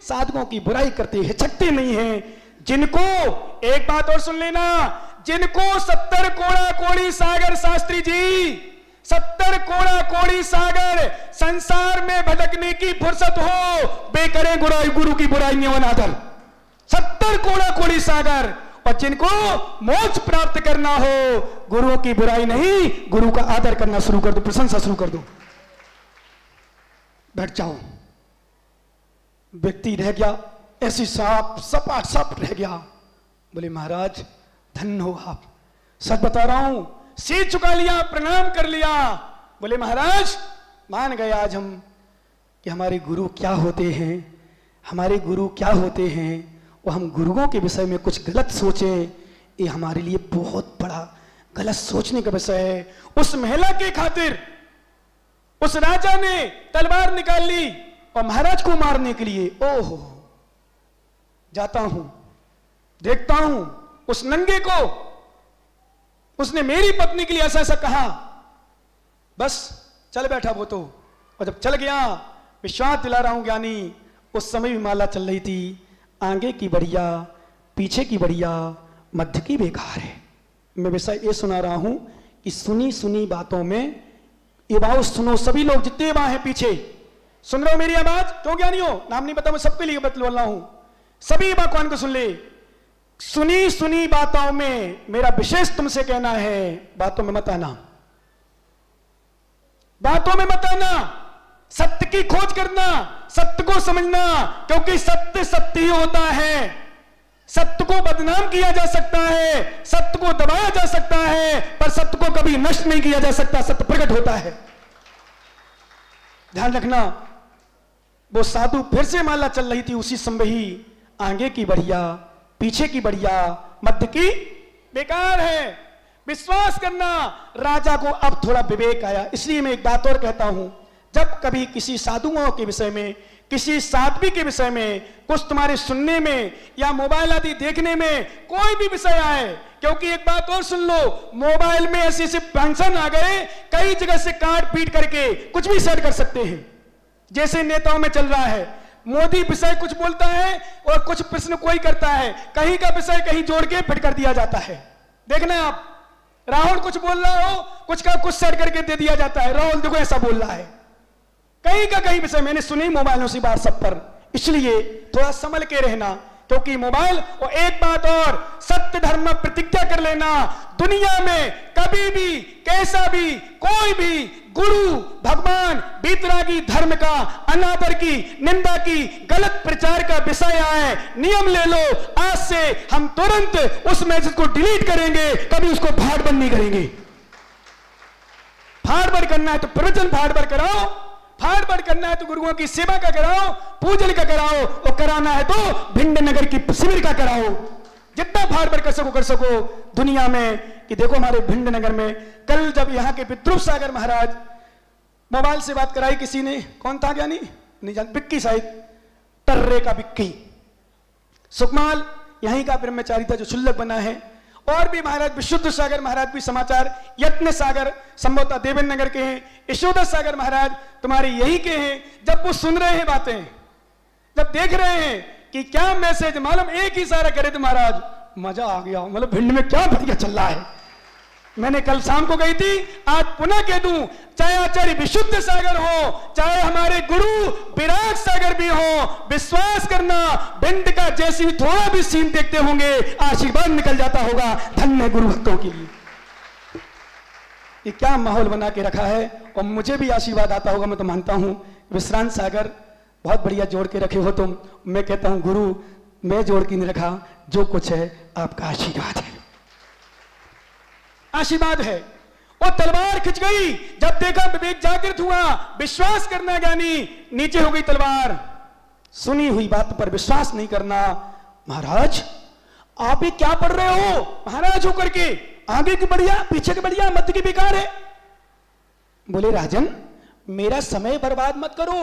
A: साधुओं की बुराई करते हिचकते नहीं हैं। जिनको एक बात और सुन लेना, जिनको 70 कोड़ा कोड़ी सागर शास्त्री जी, 70 कोड़ा कोड़ी सागर संसार में भटकने की फुर्सत हो, बेकरे गुरु की बुराई नहीं अनादर। 70 कोड़ा कोड़ी सागर, और जिनको मोक्ष प्राप्त करना हो, गुरुओं की बुराई नहीं, गुरु का आदर करना शुरू कर दो, प्रशंसा शुरू कर दो। बैठ जाओ। व्यक्ति रह गया ऐसी साफ सपाट रह गया। बोले महाराज धन्य हो आप, सच बता रहा हूं, सिर झुका लिया, प्रणाम कर लिया। बोले महाराज मान गए आज हम कि हमारे गुरु क्या होते हैं, हमारे गुरु क्या होते हैं, और हम गुरुओं के विषय में कुछ गलत सोचें, ये हमारे लिए बहुत बड़ा गलत सोचने का विषय है। उस महिला के खातिर उस राजा ने तलवार निकाल ली और महाराज को मारने के लिए। ओहो, जाता हूं, देखता हूं उस नंगे को, उसने मेरी पत्नी के लिए ऐसा ऐसा कहा, बस चल बैठा वो तो। और जब चल गया, विश्वास दिला रहा हूं ज्ञानी, उस समय भी माला चल रही थी, आगे की बढ़िया, पीछे की बढ़िया, मध्य की बेकार है। मैं विषय ये सुना रहा हूं कि सुनी सुनी बातों में ये बात सुनो, सभी लोग जितने वहां हैं पीछे, सुन रहे हो मेरी आवाज? क्यों ज्ञानी हो? नाम नहीं पता, मैं सबके लिए बोल रहा हूं, सभी भगवान को सुन ले। सुनी सुनी बातों में मेरा विशेष तुमसे कहना है, बातों में मत आना, बातों में मत आना, सत्य की खोज करना, सत्य को समझना, क्योंकि सत्य सत्य ही होता है। सत्य को बदनाम किया जा सकता है, सत्य को दबाया जा सकता है, पर सत्य को कभी नष्ट नहीं किया जा सकता, सत्य प्रकट होता है। ध्यान रखना। वो साधु फिर से माला चल रही थी उसी समय ही, आगे की बढ़िया पीछे की बढ़िया मध्य की बेकार है। विश्वास करना। राजा को अब थोड़ा विवेक आया। इसलिए मैं एक बात और कहता हूं, जब कभी किसी साधुओं के विषय में, किसी साध्वी के विषय में कुछ तुम्हारे सुनने में या मोबाइल आदि देखने में कोई भी विषय आए, क्योंकि एक बात और सुन लो, मोबाइल में ऐसे ऐसे फंक्शन आ गए, कई जगह से काट पीट करके कुछ भी सेट कर सकते हैं। जैसे नेताओं में चल रहा है, मोदी विषय कुछ बोलता है और कुछ प्रश्न कोई करता है, कहीं का विषय कहीं जोड़ के फिट कर दिया जाता है। देखना आप, राहुल कुछ बोल रहा हो, कुछ का कुछ सेट करके दे दिया जाता है, राहुल देखो ऐसा बोल रहा है, कहीं का कहीं विषय मैंने सुनी मोबाइलों से बात सब पर। इसलिए थोड़ा संभल के रहना, क्योंकि मोबाइल, और एक बात और, सत्य धर्म में प्रतिज्ञा कर लेना, दुनिया में कभी भी कैसा भी कोई भी गुरु भगवान बीतरागी धर्म का अनादर की, निंदा की, गलत प्रचार का विषय आए, नियम ले लो, आज से हम तुरंत उस मैसेज को डिलीट करेंगे, कभी उसको फाड़ बंद नहीं करेंगे। फाड़ बंद करना है तो प्रवचन फाड़ बंद कराओ, फाड़ बंद करना है तो गुरुओं की सेवा का कराओ, पूजन का कराओ, और कराना है तो भिंड नगर की शिविर का कराओ। जितना फाड़ बंद कर सको दुनिया में। कि देखो हमारे भिंड नगर में कल जब यहाँ के विद्रुप सागर महाराज, मोबाइल से बात कराई किसी ने, कौन था ज्ञानी नहीं जान, बिक्की शायद, टर्रे का बिक्की, सुकमाल यहीं का ब्रह्मचारी था जो शुल्लक बना है, और भी महाराज विशुद्ध सागर महाराज भी समाचार, यत्न सागर संभवतः देवेंद्र नगर के हैं, यशोदा सागर महाराज तुम्हारे यही के हैं। जब वो सुन रहे हैं बातें, जब देख रहे हैं कि क्या मैसेज, मालूम एक ही सारा करे तो महाराज मजा आ गया, मतलब भिंड में क्या बढ़िया चल रहा है। मैंने कल शाम को गई थी, आज पुनः कह दूं, चाहे आचार्य विशुद्ध सागर हो, चाहे हमारे गुरु विराट सागर भी हो, विश्वास करना, भिंड का जैसी थोड़ा भी सीन देखते होंगे आशीर्वाद निकल जाता होगा। धन्य गुरु भक्तों के लिए ये क्या माहौल बना के रखा है, और मुझे भी आशीर्वाद आता होगा, मैं तो मानता हूं। विश्रांत सागर बहुत बढ़िया जोड़ के रखे हो तुम। मैं कहता हूं गुरु, मैं जोड़ के नहीं रखा, जो कुछ है आपका आशीर्वाद है, आशीर्वाद है। और तलवार खिंच गई, जब देखा विवेक जागृत हुआ, विश्वास करना ज्ञानी, नीचे हो गई तलवार। सुनी हुई बात पर विश्वास नहीं करना। महाराज आप ये क्या पढ़ रहे हो? महाराज होकर के आगे की बढ़िया पीछे की बढ़िया मध्य की बेकार है। बोले राजन मेरा समय बर्बाद मत करो।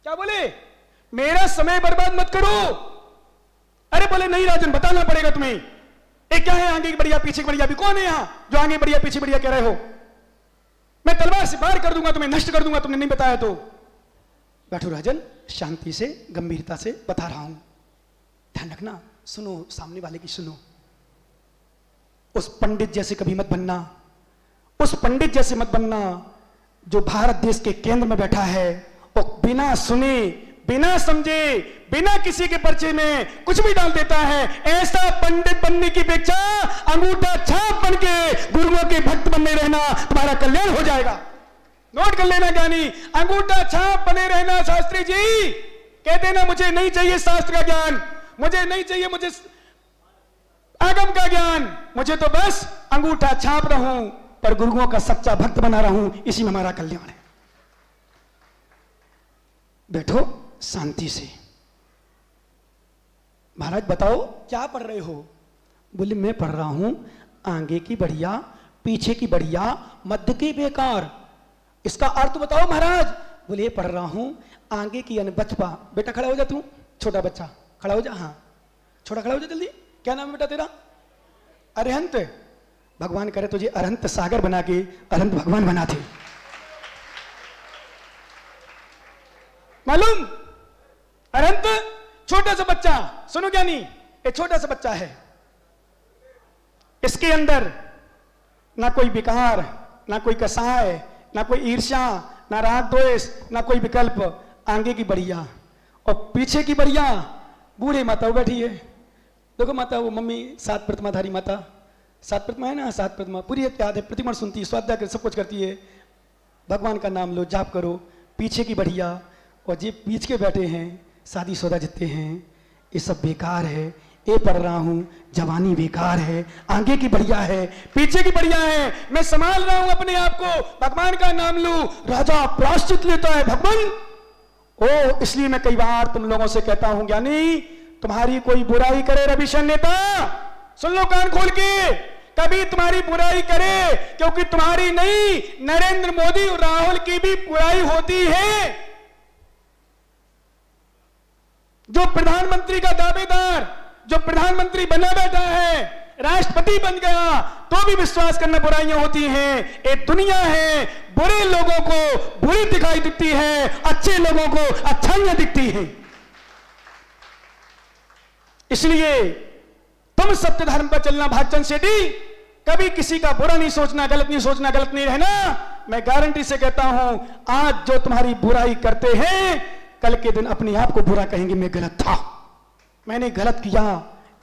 A: क्या बोले? मेरा समय बर्बाद मत करो। अरे बोले नहीं राजन बताना पड़ेगा तुम्हें, एक क्या है आगे की बढ़िया पीछे की बढ़िया भी, कौन है यहां जो आगे बढ़िया पीछे बढ़िया कह रहे हो? मैं तलवार से वार कर दूंगा, तुम्हें नष्ट कर दूंगा, तुमने नहीं बताया तो। बैठो राजन, शांति से गंभीरता से बता रहा हूं, ध्यान रखना, सुनो सामने वाले की सुनो। उस पंडित जैसे कभी मत बनना, उस पंडित जैसे मत बनना जो भारत देश के केंद्र में बैठा है और बिना सुने, बिना समझे, बिना किसी के परिचय में कुछ भी डाल देता है। ऐसा पंडित बनने की अपेक्षा अंगूठा छाप बन के गुरुओं के भक्त बनने रहना, तुम्हारा कल्याण हो जाएगा। नोट कर लेना ज्ञानी, अंगूठा छाप बने रहना। शास्त्री जी कह देना मुझे नहीं चाहिए शास्त्र का ज्ञान, मुझे नहीं चाहिए, मुझे आगम का ज्ञान, मुझे तो बस अंगूठा छाप रहूं पर गुरुओं का सच्चा भक्त बना रहूं, इसी में हमारा कल्याण है। बैठो शांति से। महाराज बताओ क्या पढ़ रहे हो? बोले मैं पढ़ रहा हूं आगे की बढ़िया पीछे की बढ़िया मध्य की बेकार। इसका अर्थ बताओ महाराज। बोले पढ़ रहा हूं आगे की बचपा। बेटा खड़ा हो जा, तू छोटा बच्चा खड़ा हो जा, हाँ छोटा खड़ा हो जा जल्दी। क्या नाम है बेटा तेरा? अरहंत। भगवान करे तुझे अरहंत सागर बना के अरहंत भगवान बना थे। मालूम अरहंत छोटा सा बच्चा, सुनो ज्ञानी, एक छोटा सा बच्चा है, इसके अंदर ना कोई विकार, ना कोई कसाय, ना कोई ईर्ष्या, ना राग द्वेष, ना कोई विकल्प, आगे की बढ़िया और पीछे की बढ़िया। बूढ़े माता बैठी है, देखो माता वो मम्मी 7 प्रतिमाधारी माता, 7 प्रतिमा है ना, 7 प्रतिमा पूरी याद है, प्रतिमण सुनती है, स्वाध्याय कर सब कुछ करती है, भगवान का नाम लो, जाप करो। पीछे की बढ़िया और जे पीछे के बैठे हैं शादी सौदा जितने हैं ये सब बेकार है, ये पढ़ रहा हूं जवानी बेकार है, आगे की बढ़िया है, पीछे की बढ़िया है, मैं संभाल रहा हूं अपने आप को, भगवान का नाम लूं। राजा प्रायश्चित लेता है भगवान ओ, इसलिए मैं कई बार तुम लोगों से कहता हूं ज्ञानी, तुम्हारी कोई बुराई करे रविशन नेता, सुन लो कान खोल के, कभी तुम्हारी बुराई करे, क्योंकि तुम्हारी नहीं नरेंद्र मोदी और राहुल की भी बुराई होती है। जो प्रधानमंत्री का दावेदार, जो प्रधानमंत्री बना बैठा है, राष्ट्रपति बन गया, तो भी विश्वास करना बुराइयां होती हैं। एक दुनिया है, बुरे लोगों को बुरी दिखाई दिखती है, अच्छे लोगों को अच्छाइयां दिखती हैं। इसलिए तुम सत्य धर्म पर चलना भागचंद सेठी, कभी किसी का बुरा नहीं सोचना, गलत नहीं सोचना, गलत नहीं रहना। मैं गारंटी से कहता हूं, आज जो तुम्हारी बुराई करते हैं, कल के दिन अपने आप को बुरा कहेंगे, मैं गलत था, मैंने गलत किया।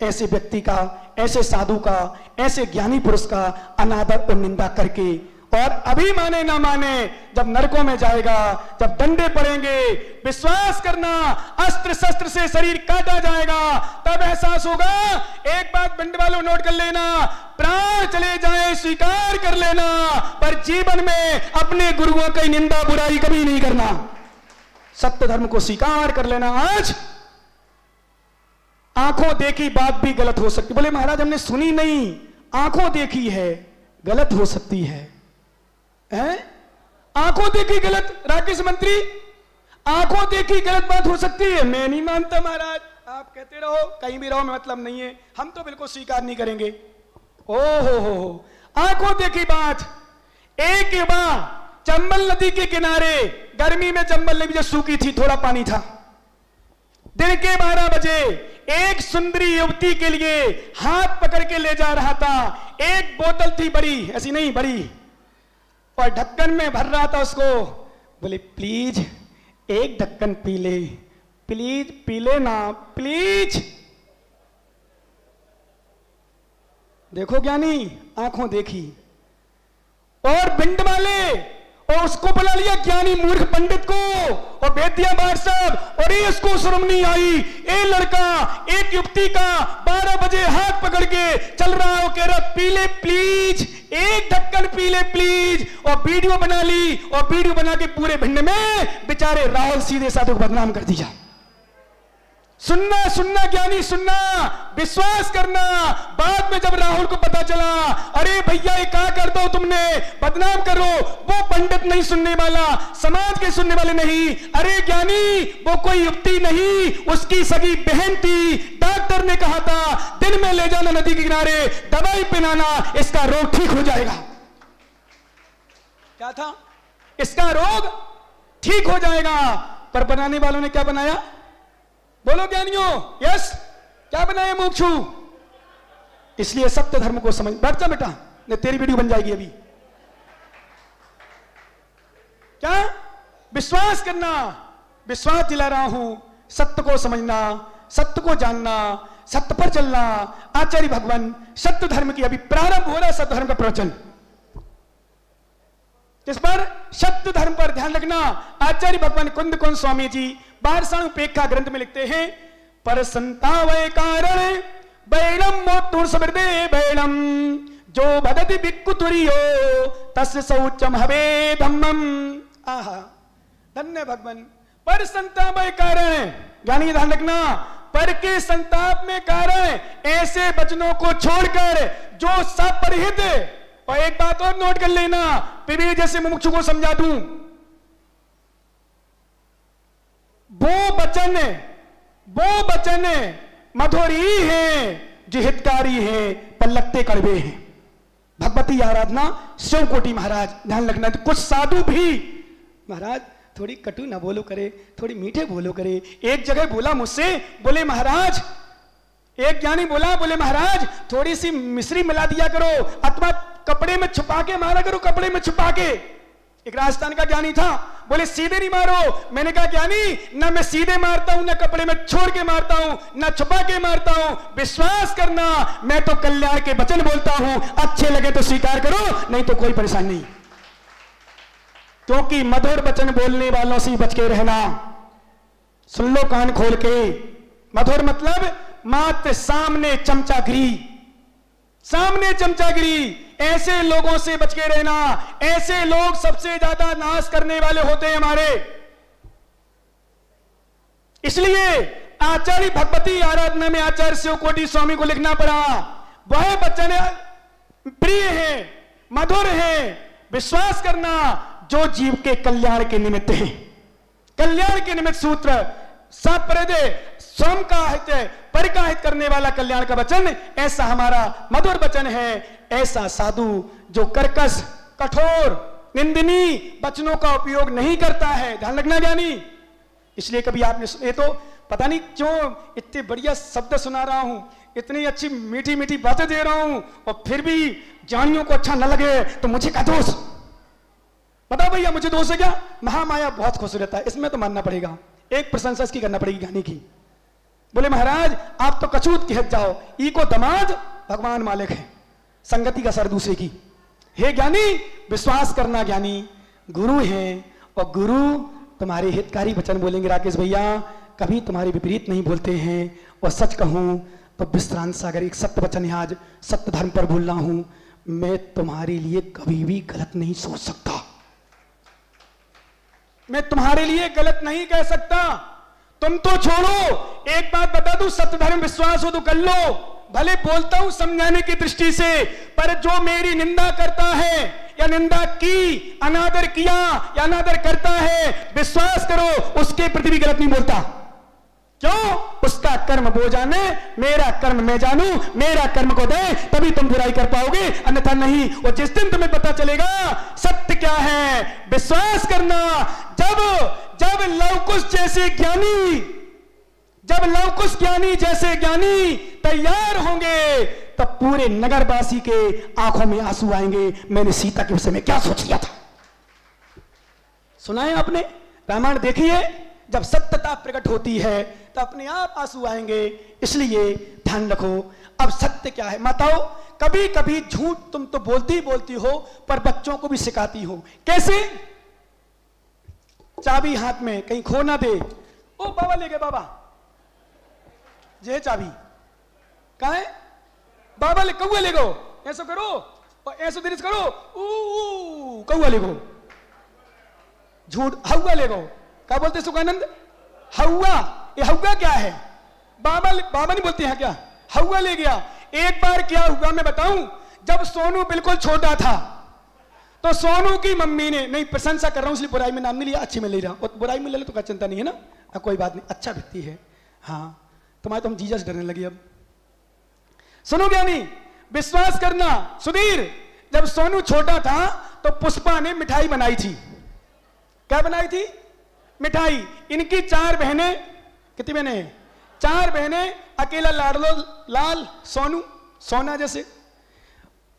A: ऐसे व्यक्ति का, ऐसे साधु का, ऐसे ज्ञानी पुरुष का अनादर और निंदा करके, और अभी माने ना माने, जब नरकों में जाएगा, जब डंडे पड़ेंगे, विश्वास करना अस्त्र शस्त्र से शरीर काटा जाएगा, तब एहसास होगा। एक बात पिंड वालों नोट कर लेना, प्राण चले जाए स्वीकार कर लेना, पर जीवन में अपने गुरुओं की निंदा बुराई कभी नहीं करना, सत्य धर्म को स्वीकार कर लेना। आज आंखों देखी बात भी गलत हो सकती, बोले महाराज हमने सुनी नहीं, आंखों देखी है गलत हो सकती है, आंखों देखी गलत, राकेश मंत्री आंखों देखी गलत बात हो सकती है, मैं नहीं मानता महाराज, आप कहते रहो कहीं भी रहो, मतलब नहीं है, हम तो बिल्कुल स्वीकार नहीं करेंगे। ओ हो, आंखों देखी बात। एक युवा चंबल नदी के किनारे, गर्मी में चंबल नदी जब सूखी थी, थोड़ा पानी था, दिन के 12 बजे एक सुंदरी युवती के लिए हाथ पकड़ के ले जा रहा था। एक बोतल थी बड़ी, ऐसी नहीं बड़ी, और ढक्कन में भर रहा था उसको। बोले प्लीज एक ढक्कन पी ले, प्लीज पी ले ना प्लीज। देखो ज्ञानी, आंखों देखी। और भिंड वाले और उसको बुला लिया ज्ञानी मूर्ख पंडित को, और बेतिया बार साहब, और ये इसको शर्म नहीं आई, ये लड़का एक युवती का 12 बजे हाथ पकड़ के चल रहा है, कह रहा पी ले प्लीज, एक ढक्कन पी ले प्लीज, और वीडियो बना ली, और वीडियो बना के पूरे भिंड में बेचारे राहुल सीधे साधु को बदनाम कर दिया। सुनना सुनना ज्ञानी सुनना, विश्वास करना। बाद में जब राहुल को पता चला, अरे भैया ये क्या कर दो तुमने, बदनाम करो, वो पंडित नहीं सुनने वाला, समाज के सुनने वाले नहीं, अरे ज्ञानी वो कोई युवती नहीं, उसकी सगी बहन थी। डॉक्टर ने कहा था दिन में ले जाना नदी के किनारे, दवाई पिलाना, इसका रोग ठीक हो जाएगा। क्या था? इसका रोग ठीक हो जाएगा। पर बनाने वालों ने क्या बनाया? बोलो ज्ञानियों, यस, क्या बनाया? मोक्षु। इसलिए सत्य धर्म को समझ, बैठ जा बेटा, ने तेरी वीडियो बन जाएगी अभी। क्या विश्वास करना, विश्वास दिला रहा हूं, सत्य को समझना, सत्य को जानना, सत्य पर चलना। आचार्य भगवान सत्य धर्म की अभी प्रारंभ हो रहा है, सत्य धर्म का प्रवचन। इस पर सत्य धर्म पर ध्यान रखना। आचार्य भगवान कुंद कुंद स्वामी जी बारसाण उपेक्षा ग्रंथ में लिखते हैं, पर संतावय कारण बैलम मोतुर समृद्धे बैलम, जो भदति बिक्कुतुरियो तस्य शौचम हवे धम्मम। आहा, धन्य भगवान। पर संतावय कारण, ज्ञानी ध्यान रखना, पर के संताप में कारण ऐसे वचनों को छोड़कर जो सपरिहित। और एक बात और नोट कर लेना, विवेक जैसे मुमुक्षु को समझा दूं, वो वचन मधुरी है, जो हितकारी है, पर लगते कड़वे हैं। भगवती आराधना शिव कोटि महाराज, ध्यान रखना। तो कुछ साधु भी महाराज थोड़ी कटु ना बोलो करे, थोड़ी मीठे बोलो करे। एक जगह बोला मुझसे, बोले महाराज, एक ज्ञानी बोला, बोले महाराज थोड़ी सी मिश्री मिला दिया करो, अथवा कपड़े में छुपा के मारा करो, कपड़े में छुपा के। एक राजस्थान का ज्ञानी था, बोले सीधे नहीं मारो। मैंने कहा ज्ञानी, ना मैं सीधे मारता हूं, ना कपड़े में छोड़ के मारता हूं, ना छुपा के मारता हूं। विश्वास करना, मैं तो कल्याण के वचन बोलता हूं, अच्छे लगे तो स्वीकार करो, नहीं तो कोई परेशानी नहीं। क्योंकि मधुर वचन बोलने वालों से बच के रहना। सुन लो कान खोल के, मधुर मतलब मात्र सामने चमचागिरी, सामने चमचागिरी। ऐसे लोगों से बच के रहना। ऐसे लोग सबसे ज्यादा नाश करने वाले होते हैं हमारे। इसलिए आचार्य भगवती आराधना में आचार्य शिवकोटि स्वामी को लिखना पड़ा, वह वचन प्रिय है, मधुर है, विश्वास करना जो जीव के कल्याण के निमित्त है। कल्याण के निमित्त सूत्र स्वयं का हित परिकाहित करने वाला कल्याण का वचन, ऐसा हमारा मधुर वचन है। ऐसा साधु जो कर्कश, कठोर, निंदनीय वचनों का उपयोग नहीं करता है, ध्यान रखना ज्ञानी। इसलिए कभी आपने सुने तो पता नहीं क्यों इतने बढ़िया शब्द सुना रहा हूं, इतनी अच्छी मीठी मीठी बातें दे रहा हूं, और फिर भी ज्ञानियों को अच्छा न लगे तो मुझे क्या दोष? बताओ भैया, मुझे दोष है क्या? महामाया बहुत खुश रहता है, इसमें तो मानना पड़ेगा। एक प्रशंसा इसकी करना पड़ेगी ज्ञानी की। बोले महाराज आप तो कछूत कहत जाओ, ई को दमाद भगवान मालिक है, संगति का सर दूसरे की। हे ज्ञानी, विश्वास करना ज्ञानी गुरु है, और गुरु तुम्हारे हितकारी वचन बोलेंगे। राकेश भैया कभी तुम्हारे विपरीत नहीं बोलते हैं। और सच कहूं तो विश्रांत सागर एक सत्य वचन है, आज सत्य धर्म पर बोल रहा हूं, मैं तुम्हारे लिए कभी भी गलत नहीं सोच सकता, मैं तुम्हारे लिए गलत नहीं कह सकता। तुम तो छोड़ो, एक बात बता दूं, सत्य धर्म विश्वास हो तो कर लो। भले बोलता हूं समझाने की दृष्टि से, पर जो मेरी निंदा करता है या निंदा की, अनादर किया या अनादर करता है, विश्वास करो उसके प्रति भी गलत नहीं बोलता। क्यों? उसका कर्म वो जाने, मेरा कर्म मैं जानू, मेरा कर्म को दे, तभी तुम बुराई कर पाओगे, अन्यथा नहीं। और जिस दिन तुम्हें पता चलेगा सत्य क्या है, विश्वास करना। जब लवकुश जैसे ज्ञानी, जब लवकुश ज्ञानी जैसे ज्ञानी तैयार होंगे, तब पूरे नगरवासी के आंखों में आंसू आएंगे। मैंने सीता के विषय में क्या सोच लिया था? सुना है आपने? रामायण देखिए, जब सत्यता प्रकट होती है तो अपने आप आंसू आएंगे। इसलिए ध्यान रखो। अब सत्य क्या है? माताओं, कभी कभी झूठ तुम तो बोलती बोलती हो, पर बच्चों को भी सिखाती हो। कैसे? चाबी हाथ में, कहीं खो ना दे। ओ बाबा ले गए, बाबा जे चाबी कहाँ है? बाबा ले, कौआ ले गो, ऐसा करो और ऐसा दिरिस करो, कौआ ले गो। झूठ, हौआ ले गो। क्या बोलते सुखानंद? हौआ। ये हौआ क्या है? बाबा नहीं बोलते हैं क्या? हौआ ले गया। एक बार क्या हुआ मैं बताऊं, जब सोनू बिल्कुल छोटा था तो सोनू की मम्मी ने, नहीं प्रशंसा कर रहा हूं इसलिए बुराई में नाम नहीं लिया, अच्छी में ले रहा, और बुराई में ले ले तो क्या चिंता नहीं है ना, कोई बात नहीं, अच्छा व्यक्ति है। हाँ तुम्हारे तो हम जीजा से डरने लगे। अब सुनो ज्ञानी, विश्वास करना सुधीर, जब सोनू छोटा था तो पुष्पा ने मिठाई बनाई थी। क्या बनाई थी? मिठाई। इनकी 4 बहनें, कितनी बहनें हैं? 4 बहनें, अकेला लाडलो लाल सोनू, सोना जैसे।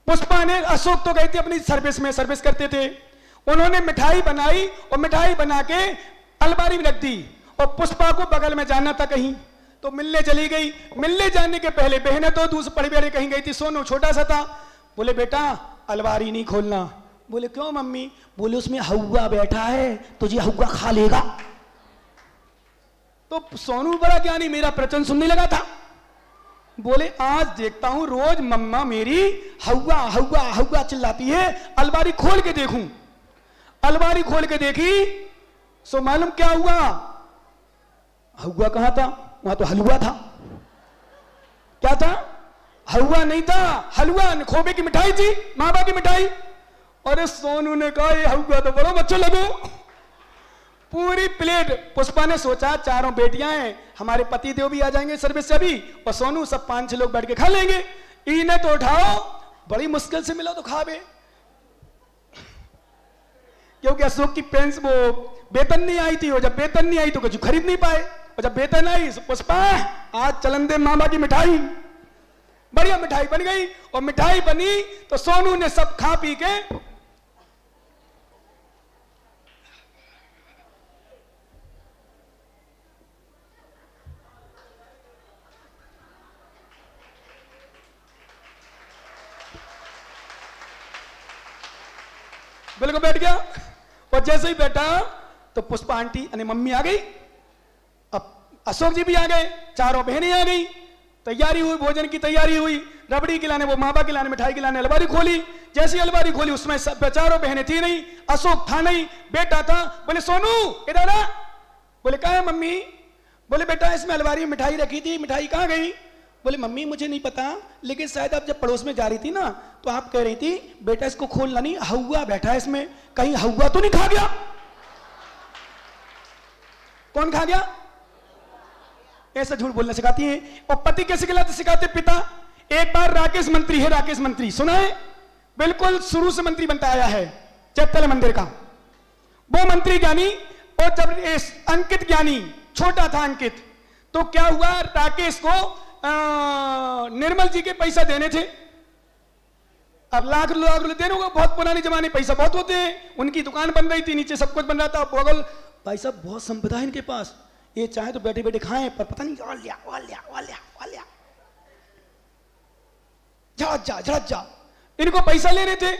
A: पुष्पा ने, अशोक तो गई थी अपनी सर्विस में, सर्विस करते थे, उन्होंने मिठाई बनाई और मिठाई बना के अलमारी में रख दी। और पुष्पा को बगल में जाना था कहीं, तो मिलने चली गई। मिलने जाने के पहले बहनें तो दूसरे बड़े बड़े कहीं गई थी, सोनू छोटा सा था। बोले बेटा अलमारी नहीं खोलना। बोले क्यों मम्मी? बोले उसमें हौआ बैठा है, तुझे हौआ खा लेगा। तो सोनू बड़ा ज्ञानी मेरा प्रवचन सुनने लगा था। बोले आज देखता हूं रोज मम्मा मेरी हौआ हौआ हौआ चिल्लाती है, अलमारी खोल के देखूं। अलमारी खोल के देखी सो मालूम क्या हुआ? हौआ कहां था? वहां तो हलवा था। क्या था? हौआ नहीं था, हलवा, खोबे की मिठाई थी, मावा की मिठाई। और सोनू ने कहा ये हौआ तो बड़ा बच्चा लगो, पूरी प्लेट। पुष्पा ने सोचा 4 बेटियां हैं, हमारे पति देव भी आ जाएंगे सर्विस से भी, और सोनू सब 5-6 लोग बैठ के खा लेंगे। इन्हें तो उठाओ, बड़ी मुश्किल से मिला तो खावे, क्योंकि अशोक की पेंस वो वेतन नहीं आई थी, और जब वेतन नहीं आई तो कुछ खरीद नहीं पाए, और जब वेतन आई पुष्पा आज चलन दे मामा की मिठाई। बढ़िया मिठाई बन गई, और मिठाई बनी तो सोनू ने सब खा पी के बोले को बैठ गया। और जैसे ही बैठा तो पुष्पा आंटी यानी मम्मी आ गई, अब अशोक जी भी आ गए, चारों बहनें आ गई, तैयारी हुई, भोजन की तैयारी हुई, रबड़ी खिलाने, वो मावा खिलाने, मिठाई खिलाने, अलमारी खोली। जैसी अलमारी खोली उसमें चारों बहनें थी नहीं, अशोक था नहीं, बेटा था। बोले सोनू इधर आ। बोले कहाँ है मम्मी? बोले बेटा इसमें अलमारी में मिठाई रखी थी, मिठाई कहाँ गई? बोले मम्मी मुझे नहीं पता, लेकिन शायद आप जब पड़ोस में जा रही थी ना तो आप कह रही थी बेटा इसको खोलना नहीं, हवा बैठा है इसमें, कहीं हवा तो नहीं खा गया? कौन खा गया? ऐसा झूठ बोलना सिखाती है। और पति कैसे खिलाते सिखाते? पिता। एक बार राकेश मंत्री है, राकेश मंत्री सुना है? बिल्कुल शुरू से मंत्री बनता आया है चैतन्य मंदिर का, वो मंत्री ज्ञानी। और जब अंकित ज्ञानी छोटा था, अंकित, तो क्या हुआ, राकेश को निर्मल जी के पैसा देने थे। अब लाख रुपए देने को, बहुत पुराने जमाने पैसा बहुत होते हैं। उनकी दुकान बन रही थी, नीचे सब कुछ बन रहा था, बगल भाई साहब बहुत संपदा है इनके पास, ये चाहे तो बैठे बैठे खाएं, पर पता नहीं और लिया जा इनको पैसा लेने थे।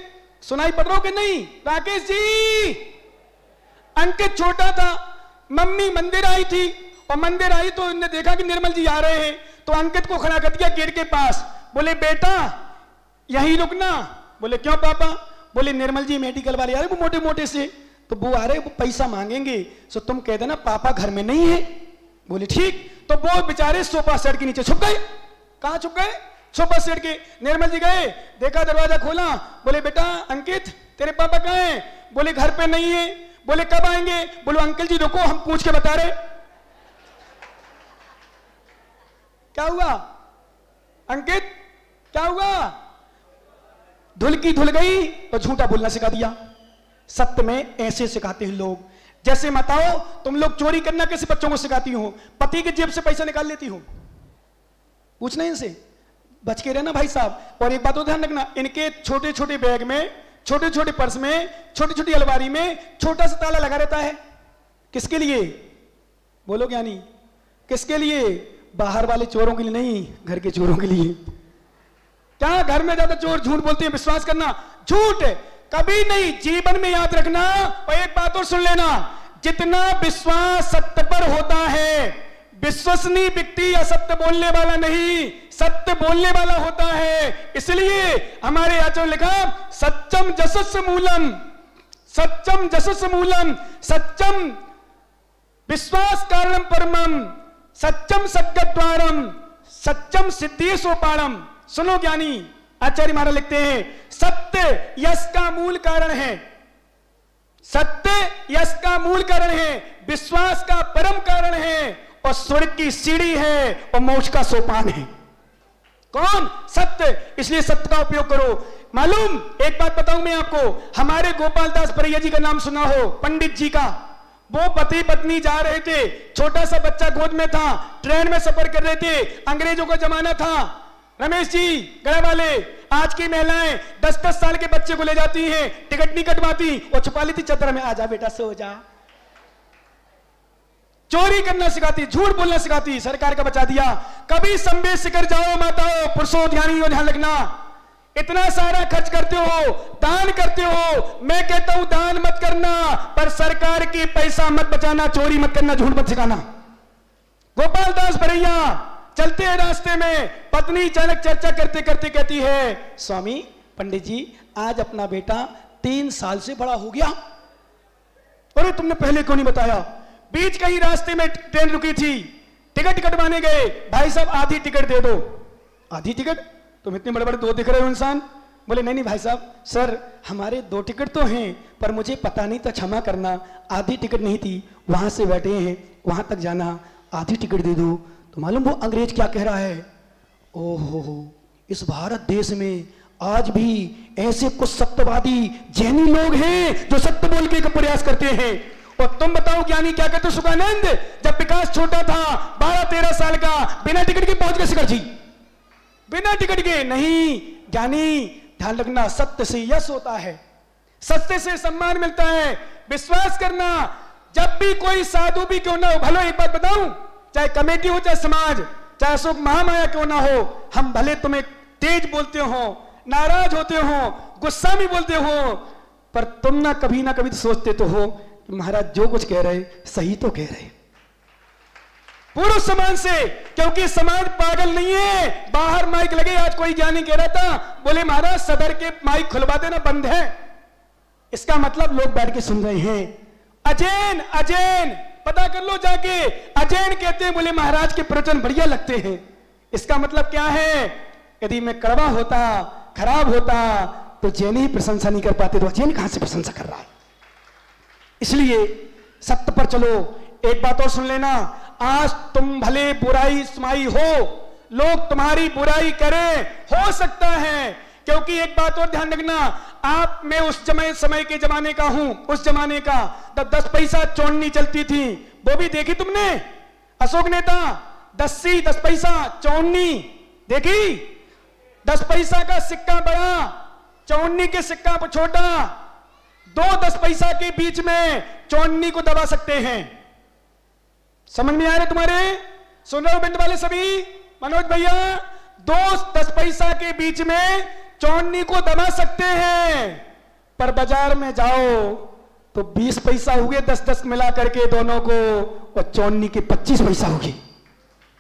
A: सुनाई पड़ रहा हो कि नहीं? राकेश जी, अंकित छोटा था, मम्मी मंदिर आई थी, और मंदिर आई तो उन्होंने देखा कि निर्मल जी आ रहे हैं, तो अंकित को खड़ा कर दिया गेट के पास। बोले बेटा यहीं रुकना। बोले क्यों पापा? बोले निर्मल जी मेडिकल वाले आ रहे, वो मोटे मोटे से, तो वो आ रहे, वो पैसा मांगेंगे, सो तुम कह देना पापा घर में नहीं है। बोले ठीक। तो वो बेचारे सोफा सेट के नीचे छुप गए। कहां छुप गए? सोफा सेट के। निर्मल जी गए, देखा, दरवाजा खोला, बोले बेटा अंकित तेरे पापा कहां हैं? बोले घर पे नहीं है। बोले कब आएंगे? बोलो अंकल जी रुको, हम पूछ के बता रहे। क्या हुआ अंकित? क्या हुआ? धुल की धुल गई तो झूठा बोलना सिखा दिया। सत्य में ऐसे सिखाते हैं लोग। जैसे बताओ तुम लोग चोरी करना कैसे बच्चों को सिखाती हो? पति की जेब से पैसा निकाल लेती हो? पूछना इनसे, बच के रहना भाई साहब। और एक बात और ध्यान रखना, इनके छोटे छोटे बैग में, छोटे छोटे पर्स में, छोटी छोटी अलमारी में छोटा सा ताला लगा रहता है। किसके लिए? बोलो ज्ञानी, किसके लिए? बाहर वाले चोरों के लिए नहीं, घर के चोरों के लिए। क्या घर में ज्यादा चोर झूठ बोलते हैं? विश्वास करना झूठ कभी नहीं, जीवन में याद रखना। और एक बात और सुन लेना, जितना विश्वास सत्य पर होता है, विश्वसनीय व्यक्ति असत्य बोलने वाला नहीं, सत्य बोलने वाला होता है। इसलिए हमारे आचार्य लिखा, सत्यम जसस मूलम, सत्यम जसस मूलम, सत्यम विश्वास कारणम परमम, सत्यम सद्गद्वारम, सत्यम सिद्धि सोपाणम। सुनो ज्ञानी, आचार्य महाराज लिखते हैं, सत्य यश का मूल कारण है, सत्य यश का मूल कारण है, विश्वास का परम कारण है, और स्वर्ग की सीढ़ी है, और मोक्ष का सोपान है। कौन? सत्य। इसलिए सत्य का उपयोग करो। मालूम, एक बात बताऊं मैं आपको, हमारे गोपाल दास परैया जी का नाम सुना हो, पंडित जी का। वो पति पत्नी जा रहे थे, छोटा सा बच्चा गोद में था, ट्रेन में सफर कर रहे थे, अंग्रेजों का जमाना था। रमेश जी गया वाले, आज की महिलाएं 10-10 साल के बच्चे को ले जाती हैं, टिकट नहीं कटवाती और छुपा लेती चदर में, आजा बेटा सो जा। चोरी करना सिखाती, झूठ बोलना सिखाती, सरकार का बचा दिया। कभी संवेद शिखर जाओ माताओं, पुरुषों ध्यानियों, ध्यान रखना, इतना सारा खर्च करते हो, दान करते हो, मैं कहता हूं दान मत करना, पर सरकार की पैसा मत बचाना, चोरी मत करना, झूठ मत सिखाना। गोपाल दास परैया चलते हैं रास्ते में, पत्नी अचानक चर्चा करते करते कहती है, स्वामी पंडित जी आज अपना बेटा 3 साल से बड़ा हो गया। अरे तुमने पहले क्यों नहीं बताया? बीच कहीं रास्ते में ट्रेन रुकी थी, टिकट कटवाने गए, भाई साहब आधी टिकट दे दो। आधी टिकट? तुम इतने बड़े बड़े 2 दिख रहे हो इंसान। बोले नहीं नहीं भाई साहब, सर हमारे 2 टिकट तो हैं, पर मुझे पता नहीं था, क्षमा करना, आधी टिकट नहीं थी, वहां से बैठे हैं, वहां तक जाना, आधी टिकट दे दो। तो मालूम वो अंग्रेज क्या कह रहा है? ओहो, इस भारत देश में आज भी ऐसे कुछ सत्यवादी जैनी लोग हैं जो सत्य बोलने का प्रयास करते हैं। और तुम बताओ ज्ञानी क्या कहते हो? सुखानंद जब विकास छोटा था, 12-13 साल का, बिना टिकट के पहुंच गए शिखर जी, बिना टिकट के। नहीं ज्ञानी, ध्यान रखना, सत्य से यश होता है, सत्य से सम्मान मिलता है। विश्वास करना, जब भी कोई साधु भी क्यों ना हो, भलो एक बात बताऊं, चाहे कमेटी हो, चाहे समाज, चाहे अशोक महामाया क्यों ना हो, हम भले तुम्हें तेज बोलते हो, नाराज होते हो, गुस्सा में बोलते हो, पर तुम ना कभी तो सोचते तो हो कि महाराज जो कुछ कह रहे सही तो कह रहे पुरुष समाज से, क्योंकि समाज पागल नहीं है। बाहर माइक लगे, आज कोई ज्ञानी कह रहा था, बोले महाराज सदर के माइक खुलवा देना, बंद है। इसका मतलब लोग बैठ के सुन रहे हैं। अजैन अजैन पता कर लो जाके, अजैन कहते हैं, बोले महाराज के प्रवचन बढ़िया लगते हैं। इसका मतलब क्या है? यदि मैं कड़वा होता, खराब होता, तो जैन ही प्रशंसा नहीं कर पाते, तो अजैन कहां से प्रशंसा कर रहा है? इसलिए सत्य पर चलो। एक बात और सुन लेना, आज तुम भले बुराई समाई हो, लोग तुम्हारी बुराई करें, हो सकता है, क्योंकि एक बात और ध्यान रखना, आप मैं उस समय के जमाने का हूं, उस जमाने का। 10 पैसा चौड़नी चलती थी, वो भी देखी तुमने? अशोक नेता 10 पैसा चौड़नी देखी? 10 पैसा का सिक्का बड़ा, चौड़नी के सिक्का पर छोटा, 2 10 पैसा के बीच में चौड़नी को दबा सकते हैं। समझ में आ रहे तुम्हारे? सुन रहे हो बिंद वाले सभी? मनोज भैया, 2 10 पैसा के बीच में चौड़नी को दबा सकते हैं, पर बाजार में जाओ तो 20 पैसा हुए, 10 मिला करके दोनों को, और चौड़नी के 25 पैसा होगी।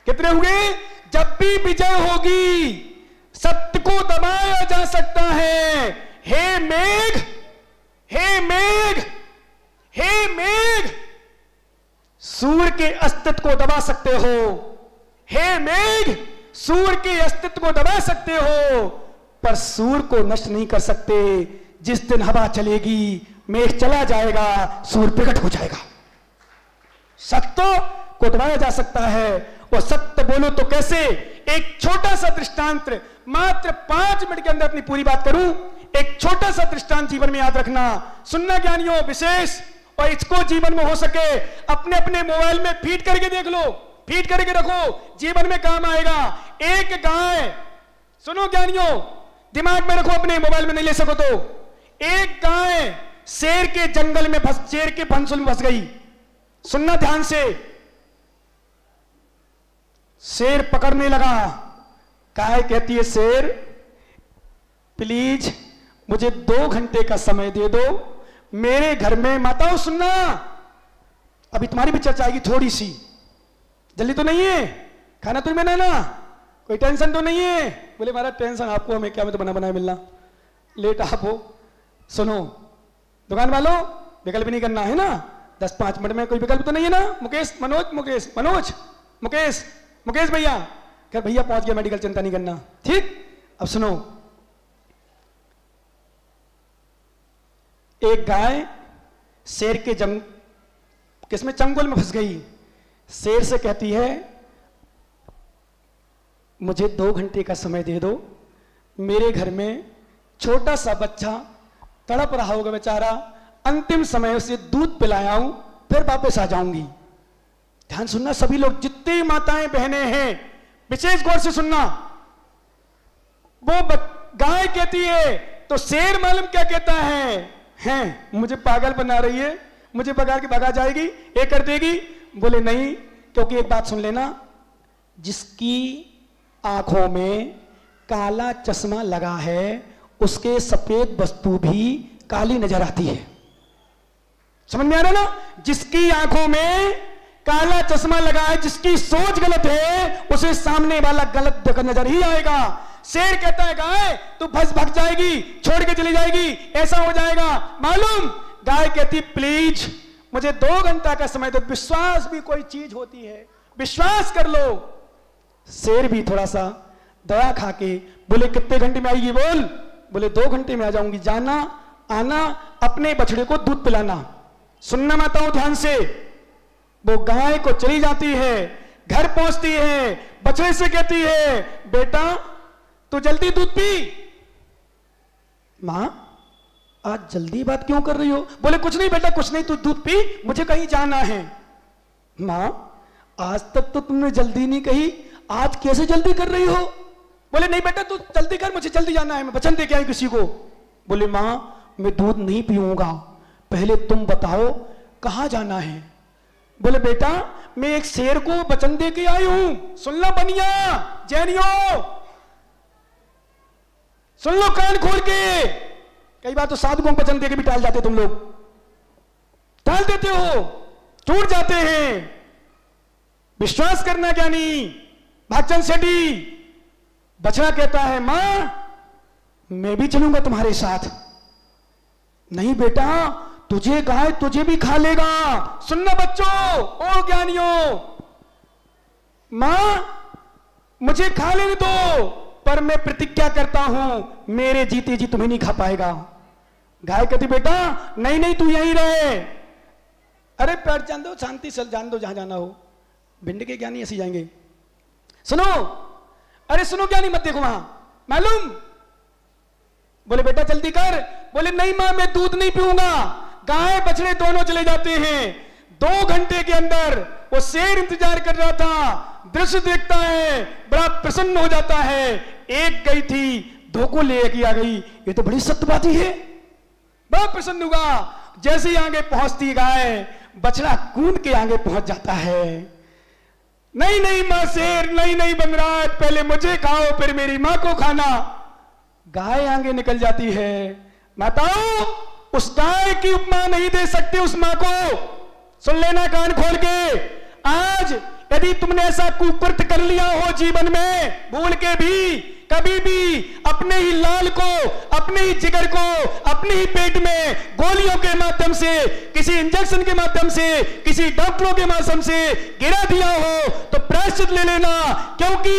A: कितने हुए? जब भी विजय होगी, सत्य को दबाया जा सकता है। हे मेघ, हे मेघ, हे मेघ, सूर्य के अस्तित्व को दबा सकते हो। हे मेघ, सूर्य के अस्तित्व को दबा सकते हो, पर सूर्य को नष्ट नहीं कर सकते। जिस दिन हवा चलेगी, मेघ चला जाएगा, सूर्य प्रकट हो जाएगा। सत्य को दबाया जा सकता है, और सत्य बोलो तो कैसे? एक छोटा सा दृष्टांत, मात्र 5 मिनट के अंदर अपनी पूरी बात करूं। एक छोटा सा दृष्टांत जीवन में याद रखना, सुनना ज्ञानियों विशेष, और इसको जीवन में हो सके अपने अपने मोबाइल में फीड करके देख लो, फीड करके रखो, जीवन में काम आएगा। एक गाय, सुनो ज्ञानियों, दिमाग में रखो, अपने मोबाइल में नहीं ले सको तो। एक गाय शेर के जंगल में शेर के फंसुल में फंस गई। सुनना ध्यान से। शेर पकड़ने लगा, गाय कहती है, शेर प्लीज मुझे 2 घंटे का समय दे दो, मेरे घर में। माताओं सुनना, अभी तुम्हारी भी चर्चा आएगी थोड़ी सी। जल्दी तो नहीं है? खाना तो मैंने ना, कोई टेंशन तो नहीं है? बोले महाराज टेंशन आपको, हमें क्या, में तो बना बनाया मिलना, लेट आप हो। सुनो दुकान वालों, विकल्प नहीं करना है ना, 10-5 मिनट में कोई विकल्प तो नहीं है ना? मुकेश, मुकेश भैया, क्या भैया पहुंच गया मेडिकल, चिंता नहीं करना, ठीक। अब सुनो, एक गाय शेर के किसमें, चंगुल में फंस गई। शेर से कहती है, मुझे 2 घंटे का समय दे दो, मेरे घर में छोटा सा बच्चा तड़प रहा होगा बेचारा, अंतिम समय उसे दूध पिलाऊं, फिर वापस आ जाऊंगी। ध्यान सुनना सभी लोग, जितनी माताएं बहनें हैं, विशेष गौर से सुनना। वो गाय कहती है, तो शेर मालूम क्या कहता है, मुझे पागल बना रही है, मुझे भगा के भगा जाएगी, ये कर देगी। बोले नहीं, क्योंकि एक बात सुन लेना, जिसकी आंखों में काला चश्मा लगा है, उसके सफेद वस्तु भी काली नजर आती है। समझ में आ रहा ना? जिसकी आंखों में काला चश्मा लगा है, जिसकी सोच गलत है, उसे सामने वाला गलत देखकर नजर ही आएगा। शेर कहता है गाय तू फंस भग जाएगी, छोड़ के चली जाएगी, ऐसा हो जाएगा मालूम। गाय कहती प्लीज मुझे 2 घंटा का समय दो, विश्वास भी कोई चीज होती है, विश्वास कर लो। शेर भी थोड़ा सा दया खा के बोले कितने घंटे में आएगी? बोले 2 घंटे में आ जाऊंगी, जाना आना, अपने बछड़े को दूध पिलाना। सुनना माताओं ध्यान से। वो गाय को चली जाती है, घर पहुंचती है, बछड़े से कहती है बेटा तू जल्दी दूध पी। मां आज जल्दी बात क्यों कर रही हो? बोले कुछ नहीं बेटा, कुछ नहीं, तू दूध पी, मुझे कहीं जाना है। मां आज तक तो तुमने जल्दी नहीं कही, आज कैसे जल्दी कर रही हो? बोले नहीं बेटा तू जल्दी कर, मुझे जल्दी जाना है, मैं वचन दे के आई किसी को। बोले मां मैं दूध नहीं पीऊंगा, पहले तुम बताओ कहां जाना है। बोले बेटा मैं एक शेर को वचन दे के आई हूं। सुन लो बनिया जैनियों, सुन लो कान खोल के, कई बार तो साधुओं को वचन देके भी टाल जाते, तुम लोग टाल देते हो, टूट जाते हैं। विश्वास करना ज्ञानी। भागचंद सेठी, बछड़ा कहता है मां मैं भी चलूंगा तुम्हारे साथ। नहीं बेटा, तुझे गाय तुझे भी खा लेगा। सुनना बच्चों, ओ ज्ञानियों, मां मुझे खा लेने दो, पर मैं प्रतिज्ञा करता हूं मेरे जीते जी तुम्हें नहीं खा पाएगा। गाय कहती बेटा नहीं नहीं तू यहीं रहे। अरे बैठ जान दो, शांति से जान दो, जहां जाना हो। भिंड के ज्ञानी ऐसे जाएंगे। सुनो, अरे सुनो ज्ञानी, मत देखो वहां, मालूम। बोले बेटा जल्दी कर। बोले नहीं मां मैं दूध नहीं पीऊंगा। गाय बछड़े दोनों चले जाते हैं। 2 घंटे के अंदर वो शेर इंतजार कर रहा था, दृश्य देखता है, बड़ा प्रसन्न हो जाता है। एक गई थी, 2 को लेके आ गई। ये तो बड़ी सत्यवादी है। बड़ा प्रसन्न हुआ। जैसे ही आगे पहुंचती गाय, बछड़ा कूद के आगे पहुंच जाता है। नहीं नहीं मां शेर, नहीं नहीं बनराज, पहले मुझे खाओ फिर मेरी मां को खाना। गाय आगे निकल जाती है। माताओं, उस गाय की उपमा नहीं दे सकते उस मां को। सुन लेना कान खोल के, आज यदि तुमने ऐसा कुकृत्य कर लिया हो जीवन में, भूल के भी कभी भी अपने ही लाल को, अपने ही जिगर को, अपने ही पेट में गोलियों के माध्यम से, किसी इंजेक्शन के माध्यम से, किसी डॉक्टरों के माध्यम से गिरा दिया हो, तो प्रायश्चित ले लेना। क्योंकि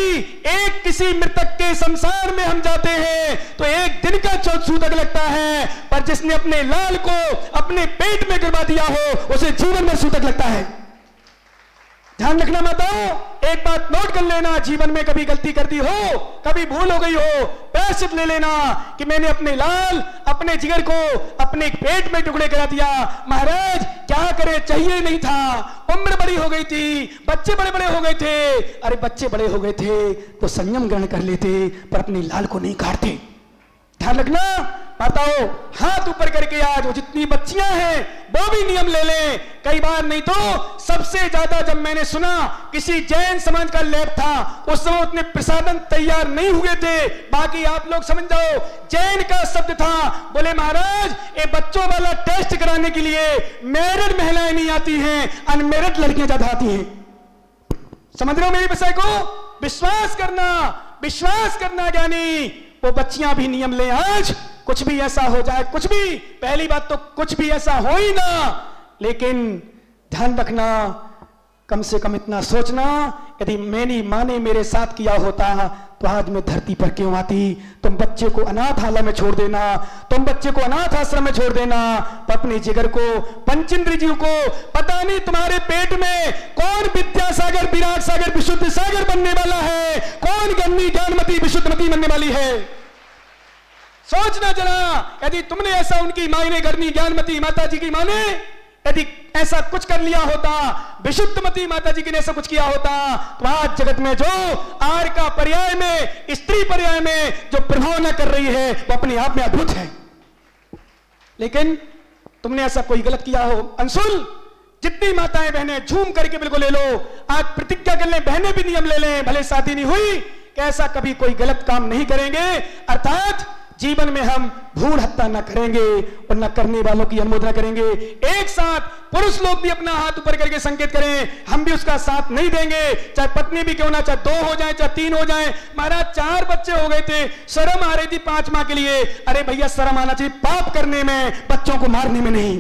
A: एक किसी मृतक के संसार में हम जाते हैं तो एक दिन का सूतक लगता है, पर जिसने अपने लाल को अपने पेट में गिरवा दिया हो उसे जीवन में सूतक लगता है। ध्यान रखना माताओं, एक बात नोट कर लेना, जीवन में कभी गलती कर दी हो, कभी भूल हो गई हो, प्रायश्चित ले लेना कि मैंने अपने लाल, अपने जिगर को अपने पेट में टुकड़े करा दिया। महाराज क्या करे, चाहिए नहीं था, उम्र बड़ी हो गई थी, बच्चे बड़े बड़े हो गए थे। अरे बच्चे बड़े हो गए थे तो संयम ग्रहण कर लेते, पर अपने लाल को नहीं काटते। ध्यान रखना माताओं, हाथ ऊपर करके आज वो जितनी बच्चियां हैं वो भी नियम ले लें। कई बार नहीं तो सबसे ज्यादा जब मैंने सुना किसी जैन समाज का लैब था, उस समय उतने प्रसादन तैयार नहीं हुए थे। बाकी आप लोग समझ जाओ, जैन का शब्द था। बोले महाराज ये बच्चों वाला टेस्ट कराने के लिए मैरिड महिलाएं नहीं आती हैं, अनमैरिड लड़कियां ज्यादा आती हैं। समझ रहे हो मेरे विषय को? विश्वास करना, विश्वास करना ज्ञानी। वो बच्चियां भी नियम ले, आज कुछ भी ऐसा हो जाए, कुछ भी, पहली बात तो कुछ भी ऐसा हो ही ना, लेकिन ध्यान रखना, कम से कम इतना सोचना, यदि मेरी मां ने मेरे साथ किया होता तो आज मैं धरती पर क्यों आती। तुम बच्चे को अनाथालय में छोड़ देना, तुम बच्चे को अनाथ आश्रम में छोड़ देना, अपने जिगर को, पंचेंद्रिय जीव को, पता नहीं तुम्हारे पेट में कौन विद्यासागर, विराट सागर, विशुद्ध सागर बनने वाला है, कौन गन्नी ज्ञानमती विशुद्धमती बनने वाली है। सोचना जरा, यदि तुमने ऐसा उनकी मां ने, गन्नी ज्ञानमती माता जी की मां ने यदि ऐसा कुछ कर लिया होता, विशुद्धमती माता जी ने ऐसा कुछ किया होता, तो आज जगत में जो आर का पर्याय में, स्त्री पर्याय में जो प्रभाव न कर रही है वो अपने आप में अद्भुत है। लेकिन तुमने ऐसा कोई गलत किया हो, अंशुल, जितनी माताएं बहनें झूम करके बिल्कुल ले लो, आज प्रतिज्ञा कर ले, बहनें भी नियम ले लें, भले शादी नहीं हुई, कि ऐसा कभी कोई गलत काम नहीं करेंगे, अर्थात जीवन में हम भ्रूण हत्या न करेंगे और न करने वालों की अनुमोदना करेंगे। एक साथ पुरुष लोग भी अपना हाथ ऊपर करके संकेत करें, हम भी उसका साथ नहीं देंगे, चाहे पत्नी भी क्यों ना, चाहे 2 हो जाए, चाहे 3 हो जाए। महाराज 4 बच्चे हो गए थे, शर्म आ रही थी 5 माह के लिए। अरे भैया शर्म आना चाहिए पाप करने में, बच्चों को मारने में नहीं।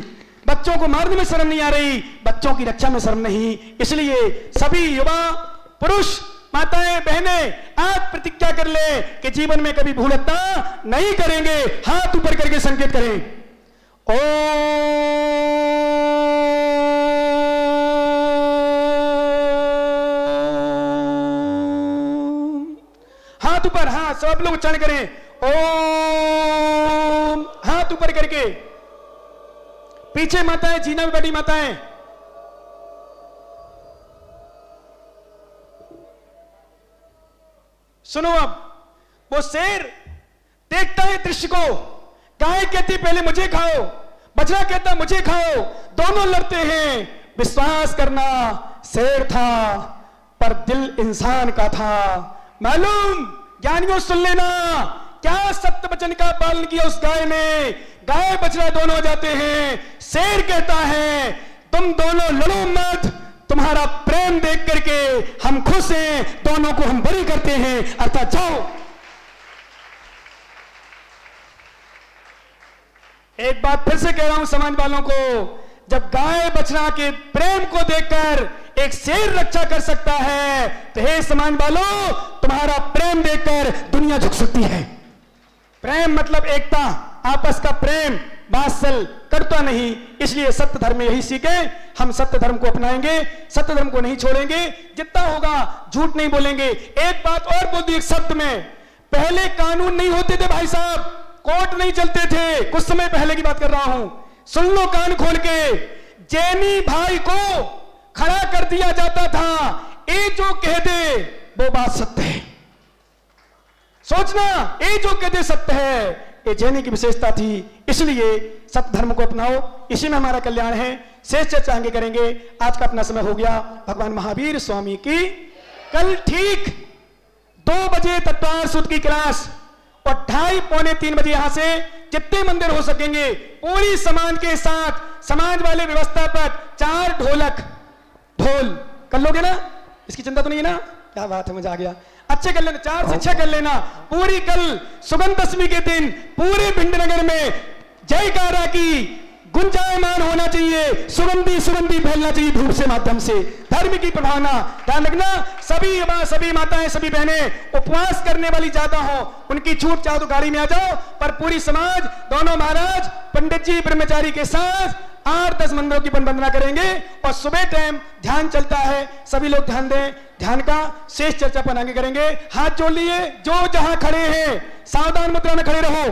A: बच्चों को मारने में शर्म नहीं आ रही, बच्चों की रक्षा में शर्म नहीं। इसलिए सभी युवा, पुरुष, माताएं, बहनें आज प्रतिज्ञा कर ले कि जीवन में कभी भूल हत्या नहीं करेंगे। हाथ ऊपर करके संकेत करें, ओम। हाथ ऊपर, हाँ सब लोग उच्चारण करें, ओम। हाथ ऊपर करके, पीछे माताएं, जीना में बड़ी माताएं, सुनो। अब वो शेर देखता है दृश्य को, गाय कहती पहले मुझे खाओ, बछड़ा कहता मुझे खाओ, दोनों लड़ते हैं। विश्वास करना, शेर था पर दिल इंसान का था। मालूम ज्ञानियों सुन लेना, क्या सत्य वचन का पालन किया उस गाय ने। गाय बछड़ा दोनों जाते हैं। शेर कहता है तुम दोनों लड़ो मत, तुम्हारा प्रेम देख करके हम खुश हैं, दोनों को हम बरी करते हैं, अर्थात जाओ। एक बात फिर से कह रहा हूं समाज वालों को, जब गाय बछड़ा के प्रेम को देखकर एक शेर रक्षा कर सकता है, तो हे समाज वालों, तुम्हारा प्रेम देखकर दुनिया झुक सकती है। प्रेम मतलब एकता, आपस का प्रेम, वात्सल करता नहीं। इसलिए सत्य धर्म में यही सीखे, हम सत्य धर्म को अपनाएंगे, सत्य धर्म को नहीं छोड़ेंगे, जितना होगा झूठ नहीं बोलेंगे। एक बात और बोल दी सत्य में, पहले कानून नहीं होते थे भाई साहब, कोर्ट नहीं चलते थे, कुछ समय पहले की बात कर रहा हूं, सुन लो कान खोल के। जैनी भाई को खड़ा कर दिया जाता था, ये जो कह दे वो बात सत्य है। सोचना, ये जो कह दे सत्य है, ये जैनी की विशेषता थी। इसलिए सत्य धर्म को अपनाओ, इसी में हमारा कल्याण है। शेष चर्चा आगे करेंगे, आज का अपना समय हो गया। भगवान महावीर स्वामी की कल ठीक 2 बजे तत्वार सूत्र की क्लास और 2:30 पौने 3 बजे यहां से जितने मंदिर हो सकेंगे पूरी समाज के साथ, समाज वाले व्यवस्थापक 4 ढोल कर लोगे ना, इसकी चिंता तो नहीं है ना? क्या बात है, मजा आ गया। अच्छे कर लेना, 4 से 6 कर लेना। पूरी कल सुगंध दशमी के दिन पूरे भिंडनगर में जयकारा की गुंजायमान होना चाहिए, सुगंधी सुगंधी फैलना चाहिए धूप से माध्यम से, धर्म की प्रभावना। ध्यान रखना, सभी माताएं, सभी बहनें उपवास करने वाली ज्यादा हो, उनकी छूट चाहो तो गाड़ी में आ जाओ, पर पूरी समाज, दोनों महाराज, पंडित जी ब्रह्मचारी के साथ 8-10 मंदिरों की वंदना करेंगे और सुबह टाइम ध्यान चलता है। सभी लोग ध्यान दें, ध्यान का शेष चर्चा पर आगे करेंगे। हाथ जोड़ लिए, जो जहां खड़े हैं सावधान मुद्रा में खड़े रहो।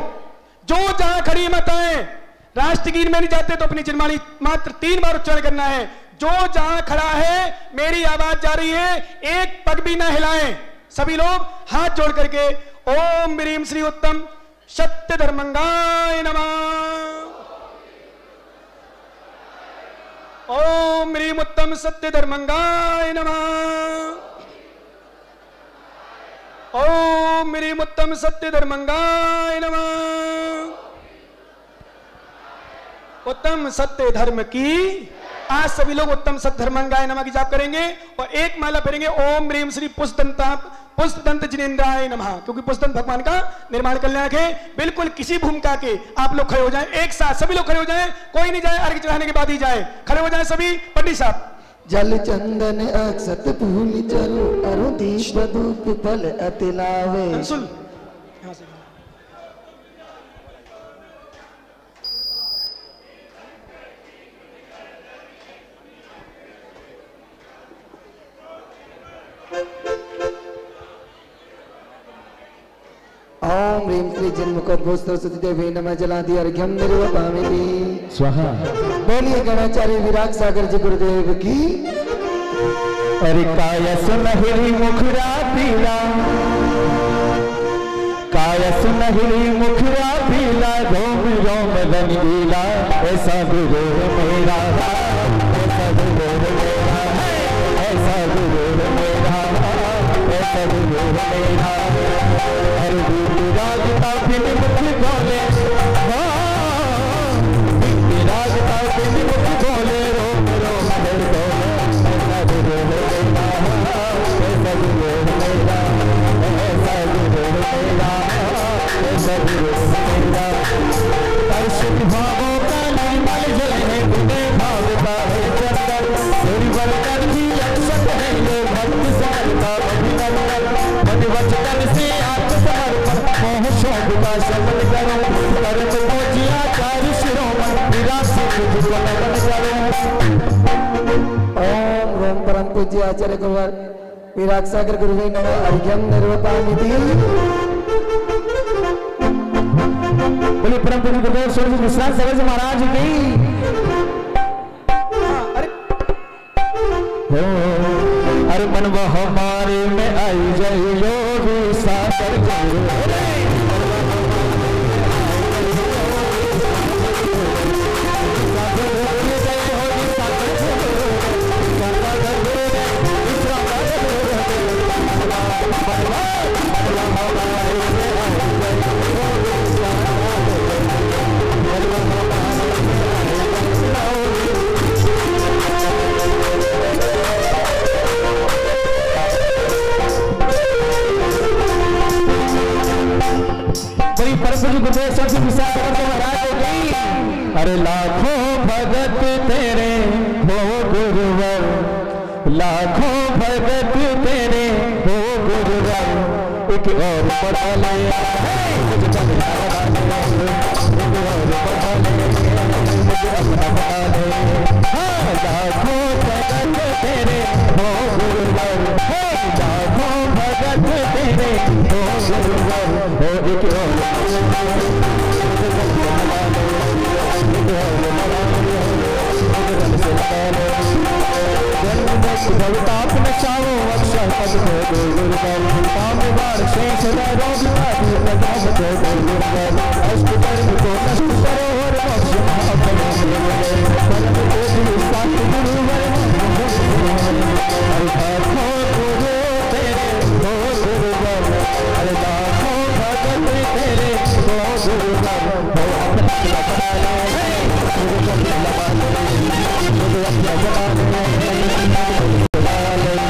A: जो जहां खड़ी माताएं राष्ट्रगीत में नहीं जाते तो अपनी जिनवाणी मात्र 3 बार उच्चारण करना है। जो जहां खड़ा है, मेरी आवाज जा रही है, एक पग भी ना हिलाएं। सभी लोग हाथ जोड़ करके ओम ह्रीम श्री उत्तम सत्य धर्मंगाय नमः, ओम ह्रीम उत्तम सत्य धर्मंगाय नमः, ओम ह्रीम उत्तम सत्य धर्मंगाय नमः। उत्तम सत्य धर्म की आज सभी लोग उत्तम सत्य धर्मंगाय नमः की जाप करेंगे और एक माला फेरेंगे ओम ह्रीम श्री पुष्पदंत जिनेन्द्राय नमः, क्योंकि पुष्पदंत भगवान का निर्माण कल्याण है। बिल्कुल किसी भूमिका के आप लोग खड़े हो जाएं, एक साथ सभी लोग खड़े हो जाएं, कोई नहीं जाए, अर्घ्य चढ़ाने के बाद ही जाए, खड़े हो जाएं सभी। पंडित साहब,
B: जल चंदन अक्षत फूल चरु अरु दीप धूप फल अति लावे।
A: सुन
B: ओम ह्रीम श्री जन्मकोद्भूस्तो सती देवी नमः जलादि अर्घ्यम निर्वपामिति स्वाहा। बोलिए गणाचार्य विराग सागर जी गुरुदेव की।
C: अरे काया सुनहरी मुखरा पीला, काया सुनहरी मुखरा पीला, रोम रोम रंगीला, ऐसा गुरु मेरा, ऐसा गुरु मेरा, ऐसा गुरु मेरा, ऐसा गुरु मेरा। हर गुरु रागता बिन मुख बोले, रागता बिन मुख बोले, रोम रोम हर बोले, ऐसा गुरु मेरा, ऐसा गुरु मेरा, ऐसा गुरु मेरा, ऐसा गुरु मेरा। अर्षित भावों का निर्मल जल है, गुणे भावता है चंदन, थोड़ी बरकर भी अक्षत है ये भक्त सारता अभिनंदन। मन वचन से आत्मसमर्पण मोह शोक का शमन करो, परम पूज्य आचार्य शिरोमणि विरासी तुझको नमन करो।
B: ओम रोम परम पूज्य आचार्य गुरुवर विराग सागर गुरुवे नमः अर्घ्यम निर्वपामिति।
C: बोले परम पूज्य गुरुदेव श्री विश्रांत सागर जी महाराज की। अरे मनवा हमारे में आई जय योगी सागर गुरु। गुरुदेव से विशाल महाराज की। अरे लाखों भगत तेरे हो गुरुवर, लाखों भगत तेरे हो गुरुवर, एक और पढ़ा ले मुझे पढ़ा ले, एक और पढ़ा ले मुझे अपना पढ़ा ले। हाँ लाखों भगत तेरे हो गुरुवर, लाखों भगत तेरे हो गुरुवर, हो एक और भवताप नचाओ अक्षर पद को गुरुवर, कामवार शेष रोग आदि प्रदान को गुरुवर, अष्ट कर्म को नष्ट करो और मोक्ष अपने परम कोटि सात गुरुवर। लाखों गुरु तेरे हो गुरुवर, अरे लाखों भगत तेरे हो गुरुवर, हो अपना बना ले गुरुवर लगा ले मुझे अपना बना ले।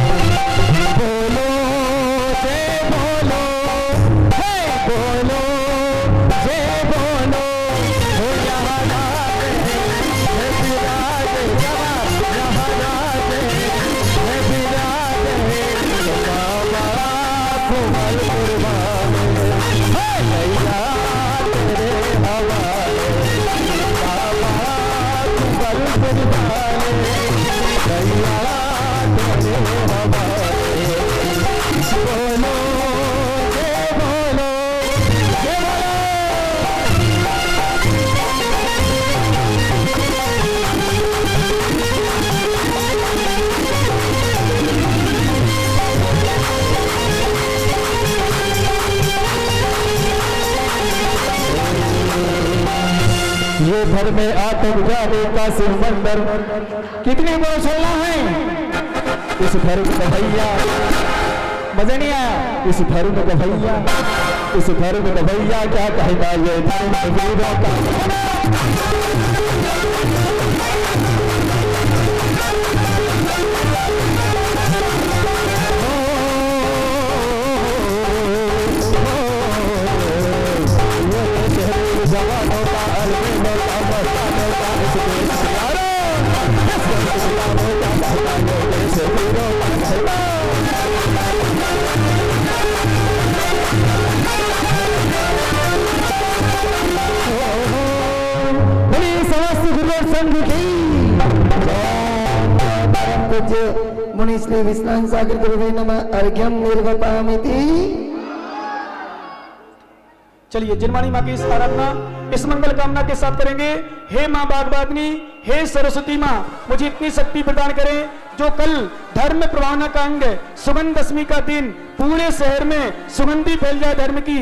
C: ये घर में आतंक जाने का सिमंदर कितनी बार सुनना है। इस घर में भैया मजा नहीं आया, इस घर में भैया, इस घर में भैया क्या कहना ये धर्म वीरों का। जवानों का अलविदा का बसाने का इस देश में यारो, इस मुसलमानों का बसाने देश वीरों का कहना। बड़ी समस्त गुरु संघ की परम पूज्य मुनि श्री विश्राम सागर गुरुवे नमः अर्घ्यम निर्वपामिति।
A: चलिए जिनवाणी माँ की इस आराधना इस मंगल कामना के साथ करेंगे। हे माँ बागबागनी, हे सरस्वती माँ, मुझे इतनी शक्ति प्रदान करें जो कल धर्म प्रभावना का अंग सुगंध दशमी का दिन पूरे शहर में सुगंधी फैल जाए धर्म की।